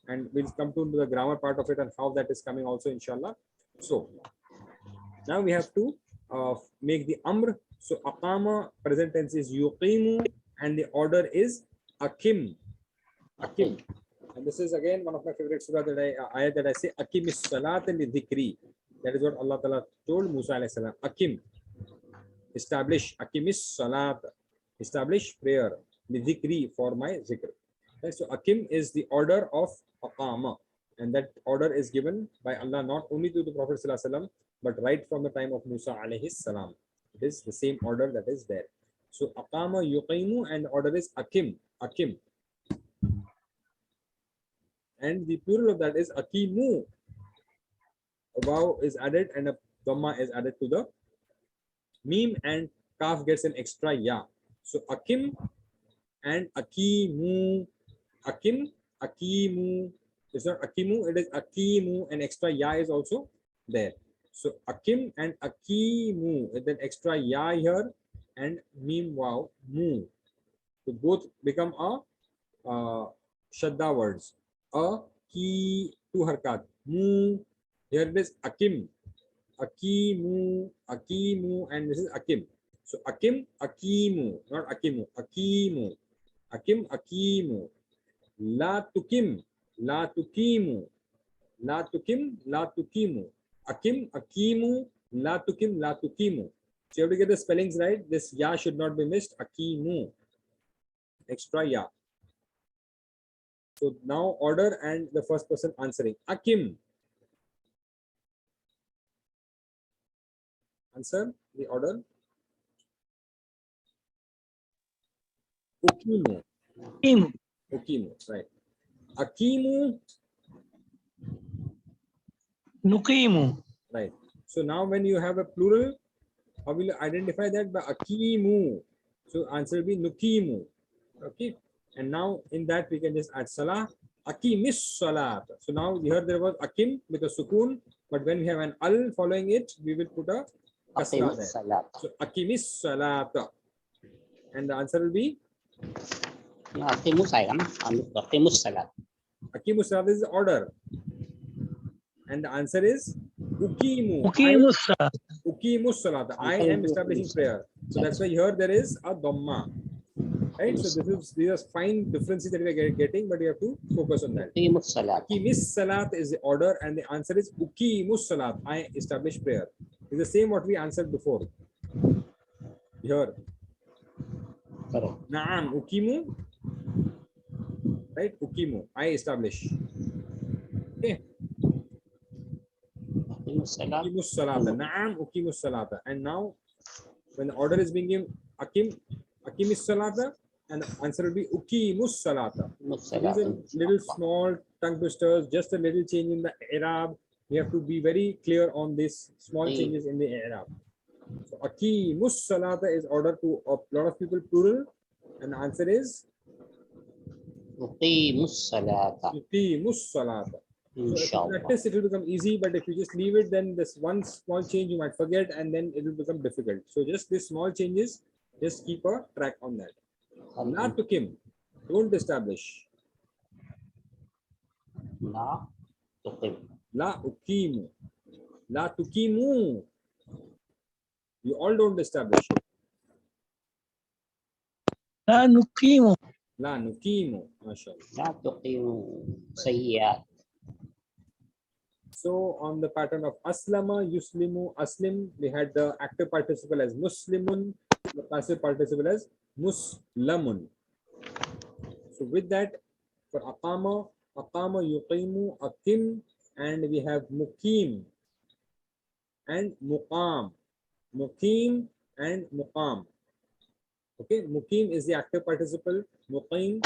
And we'll come to the grammar part of it and how that is coming also, inshallah. So now we have to make the amr. So aqama, present tense is yuqimu, and the order is akim. Akim. And this is again one of my favorite surah that ayat that I say, akim is salat li dhikri. That is what Allah Ta'ala told Musa alayhi salam. Akim. Establish. Akim is salat. Establish prayer. Li dhikri, for my zikr. Right? So akim is the order of aqama. And that order is given by Allah not only to the Prophet ﷺ, but right from the time of Musa alayhi salam. It is the same order that is there. So aqama yuqimu, and the order is akim. Akim. And the plural of that is akimu. A waw is added and a dhamma is added to the meme, and kaf gets an extra ya. So akim and akimu. Akim, akimu. It's not akimu, it is akimu, and extra ya is also there. So akim and akimu, with an extra ya here, and meme wow, mu. So both become a shadda words. A, ki, two harkat. Mu, here it is akim. Akimu, akimu, and this is akim. So akim, akimu, not akimu, akimu. Akim, akimu. La tukim, la tukimu, la tukim, la tukimu. Akim, akimu, la tukim, la tukimu. So you have to get the spellings right. This ya should not be missed. Akimu. Extra ya. So now order and the first person answering. Akim. Answer the order. Ukimu. Im. Ukimu. Right. Akimu. Nukimu. Right. So now when you have a plural, how will you identify that? By akimu. So answer will be nukimu. Okay. And now in that we can just add salah. Akimis salat. So now here there was akim with a sukun, but when we have an al following it, we will put a أقيم kasra there. الصلاة So akimis salat. And the answer will be أقيم sayang أقيم الصلاة akimus salat is the order. And the answer is ukimu. Ukimu salat. Ukimus salat. I am establishing prayer. So that's why here there is a dhamma. Right? So these are fine differences that we are getting, but we have to focus on that. أقيم الصلاة Ukimis salat is the order, and the answer is ukimus salat. I establish prayer. It's the same what we answered before. Here. correct Naam, ukimu. Right? Ukimu. I establish. Okay. أقيم الصلاة Ukimus salata. Naam, ukimus salata. And now, when the order is being given, akimis salata, and the answer will be ukimus salata. أقيم So these are الصلاة little small tongue twisters, just a little change in the Arab. We have to be very clear on these small changes in the Arab. So akimus salata is order to a lot of people plural, and the answer is أقيم الصلاة ukimus salata. إن So if شاء you الله practice, it will become easy, but if you just leave it, then this one small change you might forget, and then it will become difficult. So just these small changes, just keep a track on that. La tukim, don't establish. La tuqim. La uqimu. La tuqimu. You all don't establish it. لا نقيم La nuqimu. MashaAllah. La tuqimu sayyiat. So on the pattern of aslama, yuslimu, aslim, we had the active participle as muslimun, the passive participle as muslamun. So with that, for aqama, aqama, yuqimu, aqim, and we have muqim and muqam. Muqim and muqam. Okay, muqim is the active participle, muqim,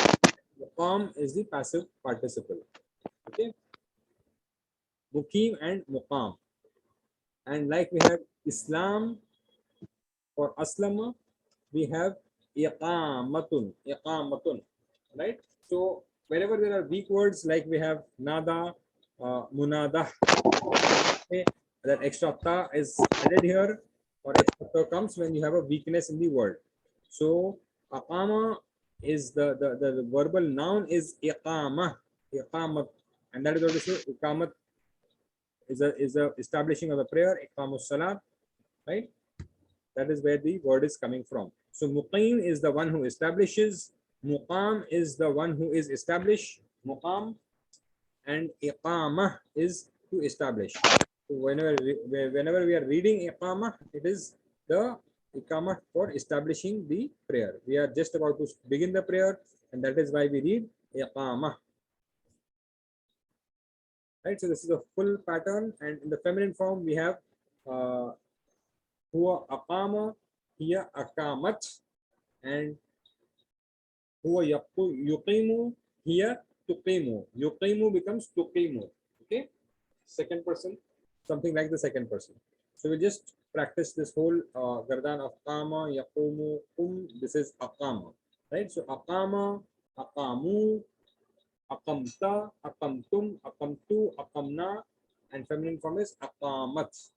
muqam is the passive participle. Okay, muqim and muqam. And like we have Islam for aslama, we have iqamatun, iqamatun, right? So whenever there are weak words like we have nada, munada, okay, that extra ta is added here, or extra ta comes when you have a weakness in the word. So aqama is the verbal noun is iqama, iqamat, and that is what we say iqamat is a establishing of the prayer, iqamus salat, right? That is where the word is coming from. So muqim is the one who establishes, muqam is the one who is established, muqam, and iqamah is to establish. So whenever we are reading iqamah, it is the iqamah for establishing the prayer. We are just about to begin the prayer, and that is why we read iqamah. Right, so this is a full pattern, and in the feminine form we have huwa aqama, hiya aqamat, and huwa yuqimu, hiya tuqimu. Yuqimu becomes tuqimu. Okay, second person, something like the second person. So we just practice this whole gardan of qama, yaqumu, this is aqama, right? So aqama, aqamu, aqamta, aqamtum, aqamtu, aqamna, and feminine form is aqamat.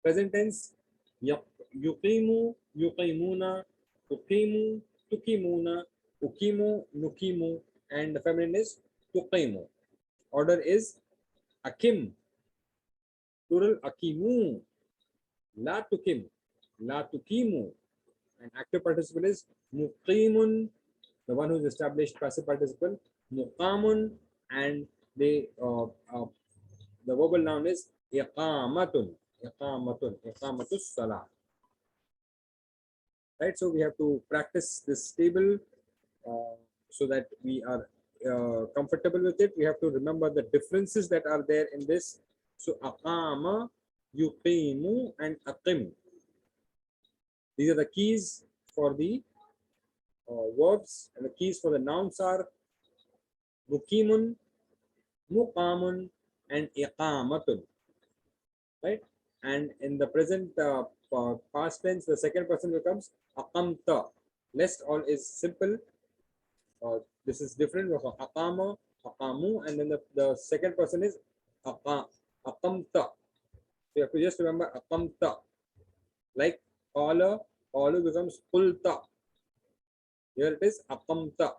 Present tense, yuqimu, yuqimuna, tuqimu, tuqimuna, uqimu, nuqimu, and the feminine is tuqimu. Order is akim, plural akimu, la tukim, la tukimu, and active participle is muqimun, the one who is established passive participle, muqamun, and the verbal noun is iqamatun, iqamatun, iqamatus salah. Right, so we have to practice this table so that we are comfortable with it. We have to remember the differences that are there in this. So aqama, yuqimu, and aqim. These are the keys for the verbs, and the keys for the nouns are muqimun, muqamun, and iqamatun. Right, and in the present past tense, the second person becomes aqamta. Rest all is simple. This is different from aqama, aqamu, and then the second person is aqamta. So you have to just remember aqamta. Like qala, qalu becomes qulta. Here it is aqamta.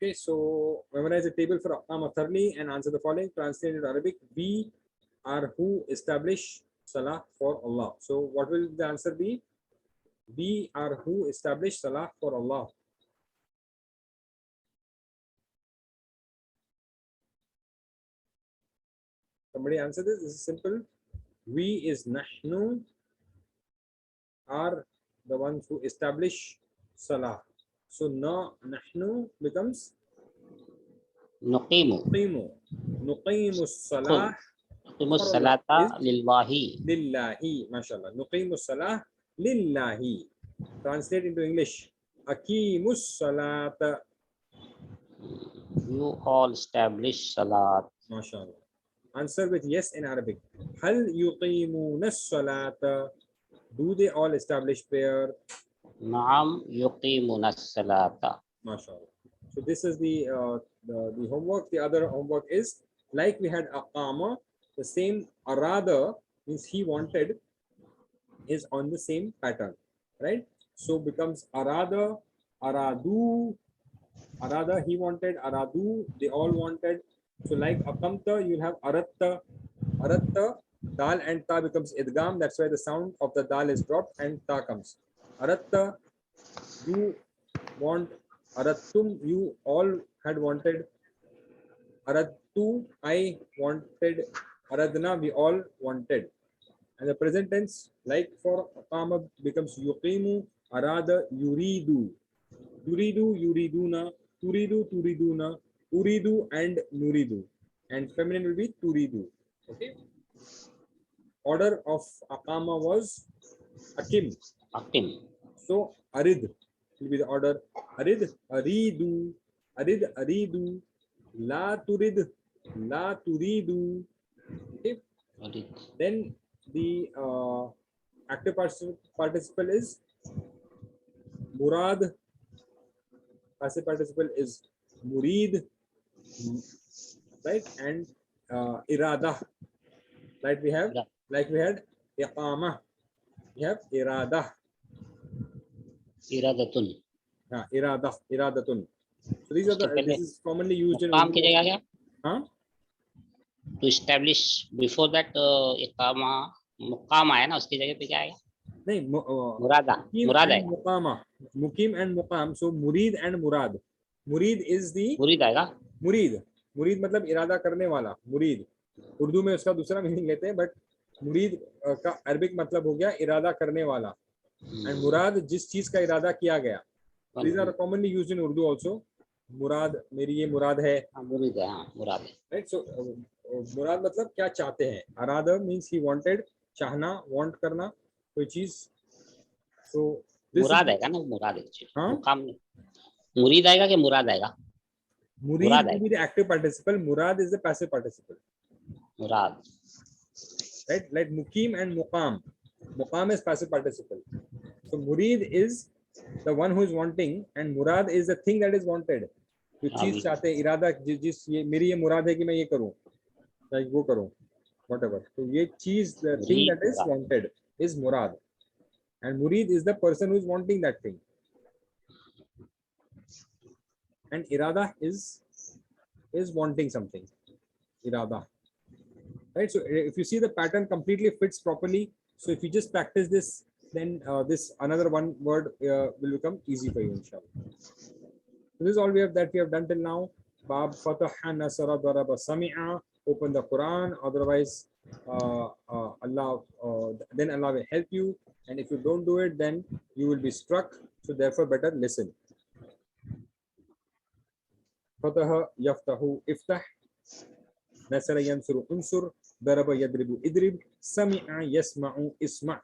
Okay, so memorize the table for aqama thoroughly and answer the following. Translate into Arabic. We are who establish salah for Allah. So what will the answer be? We are who establish salah for Allah. Somebody answer this. This is simple. We is nahnu, are the ones who establish salah. So na nahnu becomes Nuqimu. nuqimu. Nuqimu salah Nuqimu salata lillahi. lillahi. MashaAllah. Nuqimu salah lillahi. Translate into English. Aqimus salata. You all establish salat. MashaAllah. Answer with yes in Arabic. Hal yuqimuna salata. Do they all establish prayer? Naam yuqimuna salata. MashaAllah. So this is the homework. The other homework is like we had aqama, the same arada means he wanted is on the same pattern, right? So becomes arada, aradu, Arada, he wanted. Aradu, they all wanted. So like akamta, you'll have aratta. Aratta, dal and ta becomes idgam. That's why the sound of the dal is dropped and ta comes. Aratta, you want. Arattum, you all had wanted. Arattu, I wanted. Aradna, we all wanted. And the present tense, like for aqama, becomes yuqimu, arada, yuridu. Yuridu, yuriduna, turidu, turiduna, uridu, and nuridu. And feminine will be turidu. Okay. Order of aqama was akim. Akim. So arid will be the order. Arid, aridu, arid, aridu, la turid, la turidu. Okay. Arid. Then the active participle is murad. Passive participle is murid, right? And irada, right? We have, like we had iqama, we have irada, Iradatun. iradatun. So these are उसके the, पहले this is commonly used in मुकाम की Urdu. जगह क्या? Huh? To establish before that इकामा मुकाम आया ना, उसकी जगह पे क्या आएगा? नहीं, मुरादा. mukim मुराद and आएगा. muqama, mukim and muqam. So murid and murad. Murid is the मुरीद आएगा. मुरीद. मुरीद मतलब इरादा करने वाला. मुरीद उर्दू में उसका दूसरा मीनिंग लेते हैं, बट मुरीद का अरबिक मतलब हो गया इरादा करने वाला. एंड मुराद जिस चीज का इरादा किया गया. These are commonly used in Urdu also. मुराद, मेरी ये मुराद है. मुरीद है. हाँ, मुराद है. Right? So मुराद मतलब क्या चाहते हैं. Arada means he wanted, चाहना, want करना कोई चीज. So this मुराद आएगा ना, मुराद एक्चुअली. हाँ? मुकाम नहीं. मुरीद आएगा कि मुराद आएगा? Murid Murad will be the active participle. Murad is the passive participle. Murad. Right? Like mukim and muqam. Muqam is passive participle. So murid is the one who is wanting, and murad is the thing that is wanted. जो चीज चाहते हैं, इरादा, जिस ये मेरी ये मुराद है कि मैं ये करूं, like वो करूं, whatever. तो ये चीज, the thing that is wanted is murad, and murid is the person who is wanting that thing. And irada is wanting something. Irada. Right? So if you see the pattern completely fits properly, so if you just practice this, then this another one word will become easy for you, inshallah. So this is all we have done till now. Bab Fataha Nasara Daraba Sami'a. Open the Quran. Otherwise, Allah then Allah will help you. And if you don't do it, then you will be struck. So therefore, better listen. Fataha Yaftahu Iftah. Nasara Yansuru Unsur. Daraba Yadribu Idrib. Sami'a Yasma'u Isma'.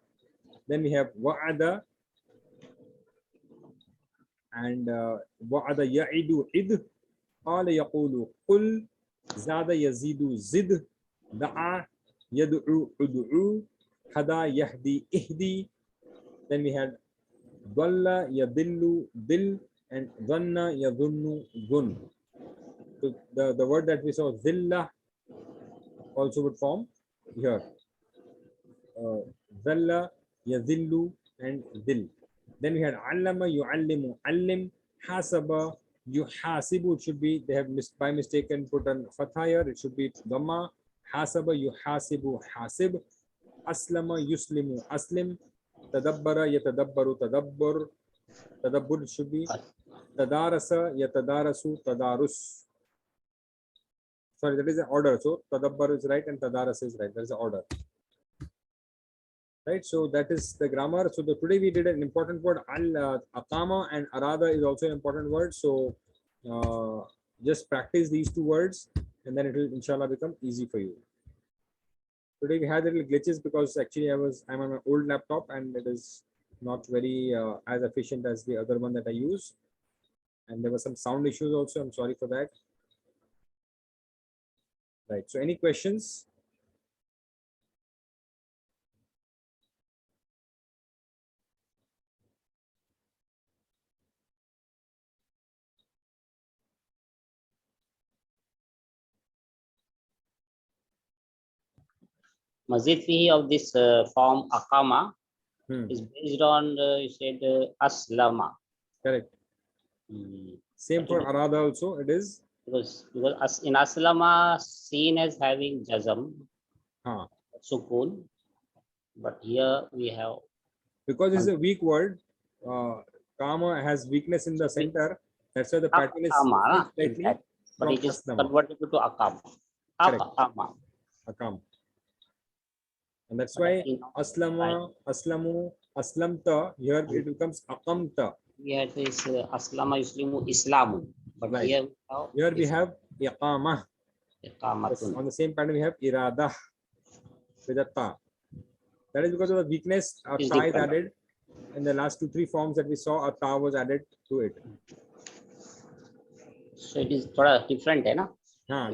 Then we have Wa'ada and Wa'ada Ya'idu Id. Qala Yaqulu Qul. Zada Yazidu Zid. Da'a Yad'u Ud'u. Hada Yahdi Ihdi. Then we had Dalla Yadillu Dil and Dhanna Yadhunnu Dhun. So the word that we saw, Zilla, also would form here. Zalla, Yadillu, and Dil. Then we had Allama, Yu'allimu, Allim, Hasaba, Yuhasibu. It should be, they have by mistaken put on fatha here. It should be Dhamma. Hasaba, Yuhasibu, Hasib. Aslama, Yuslimu, Aslim. Tadabbara, Yatadabbaru, Tadabbur. Tadabbur should be Tadarasa, Yatadarasu, Tadarus. Sorry, that is the order. So Tadabbar is right and Tadaras is right. That is the order. Right. So that is the grammar. So today we did an important word. Aqama and arada is also an important word. So just practice these two words and then it will inshallah become easy for you. Today we had little glitches because actually I'm on my old laptop and it is not very as efficient as the other one that I use. And there were some sound issues also. I'm sorry for that. Right. So any questions? Mazid fihi of this form akama is based on you said aslama. Correct. Same for arada also. It is because in aslama seen as having jazam, huh. sukun, but here we have Because it's a weak word. Kama has weakness in the center. That's why the pattern is akama, in slightly fact, but from it is aslama. converted to akam. Correct. Akama. Akam. And that's But why in- aslama, aslamu, aslamta, here it becomes akamta. Here it is aslama yuslimu islamu, but Right. here Here we have iqamah. iqamatun. On the same pattern we have iradah with a ta. That is because of the weakness a Is ta is different. added. In the last 2-3 forms that we saw, a ta was added to it. So it is thoda different, है ना?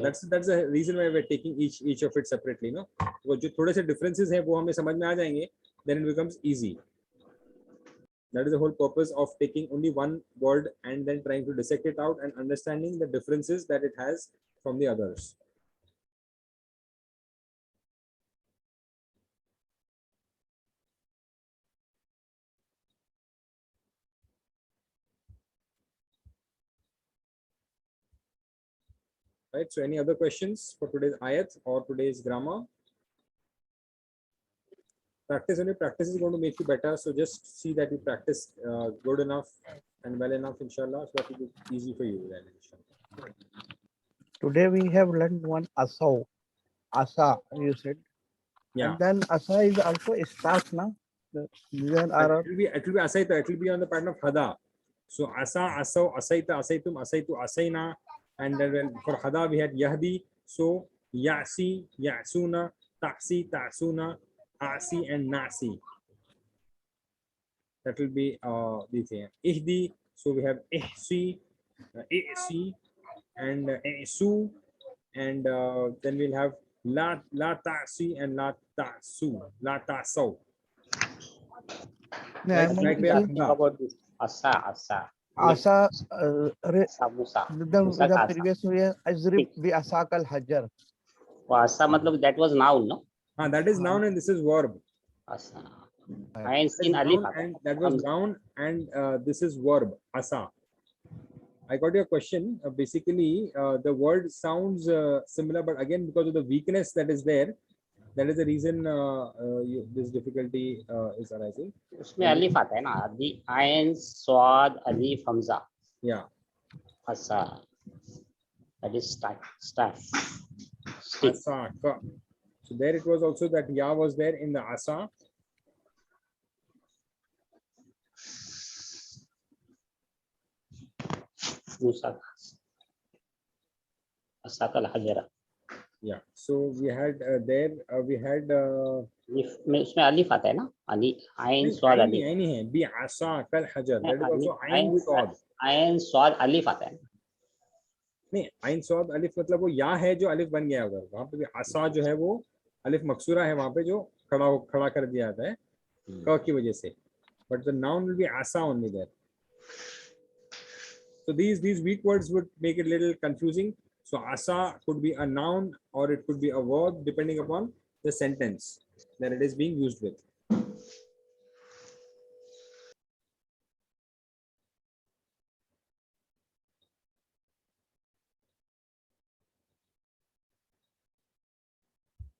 That's the reason why we're taking each of it separately, no? वो जो थोड़े से differences हैं वो हमें समझ में आ जाएंगे, then it becomes easy. That is the whole purpose of taking only one word and then trying to dissect it out and understanding the differences that it has from the others. Right, so any other questions for today's ayat or today's grammar? Practice is going to make you better, so just see that you practice good enough and well enough, inshallah, so that it will be easy for you then, inshallah. Today we have learned one asa. Asa, you said. Yeah. And then asa is also a staff, na? There are It will be asaita, it will be on the pattern of hada. So asa, asaw, asaita, asaitum, asaitu, asaina, and then for hada we had yahdi. So yasi, yasuna, taksi, tasuna, asi, and nasi. That will be the thing. Ihdi. So we have ihsi, isi, and isu, and then we'll have la ta'si and la ta'su, la ta'saw. no, Right, I like mean, we have Talking hada. about this asa. asa Musa. the previous year azrib bi asakal hajar. Asa matlab that was noun, no? That is noun and this is verb. Asa. Right. And That is sin alif. noun and that was noun and this is verb, asa. I got your question. Basically, the word sounds similar, but again, because of the weakness that is there, that is the reason this difficulty is arising. उसमें अलिफ आता है ना, ion स्वाद अलिफ Hamza. Yeah. Asa. That is staff. Asa. So there it was also that ya was there in the asa. Musa. Asakal hajara. Yeah. So we had there we had उसमें अलिफ आता है ना, आयन स्वाद अलिफ. नहीं है bi asa kal hajar. That is also ayn swad. Ion स्वाद अलिफ आता है. नहीं आइन स्वाद अलिफ मतलब वो या है जो अलिफ बन गया उधर, वहां पे भी आसा जो है वो अलिफ मकसूरा है वहां पे जो खड़ा कर दिया जाता है क की वजह से, but the noun will be asa only there. So these weak words would make it a little confusing. So asa could be a noun or it could be a verb depending upon the sentence that it is being used with.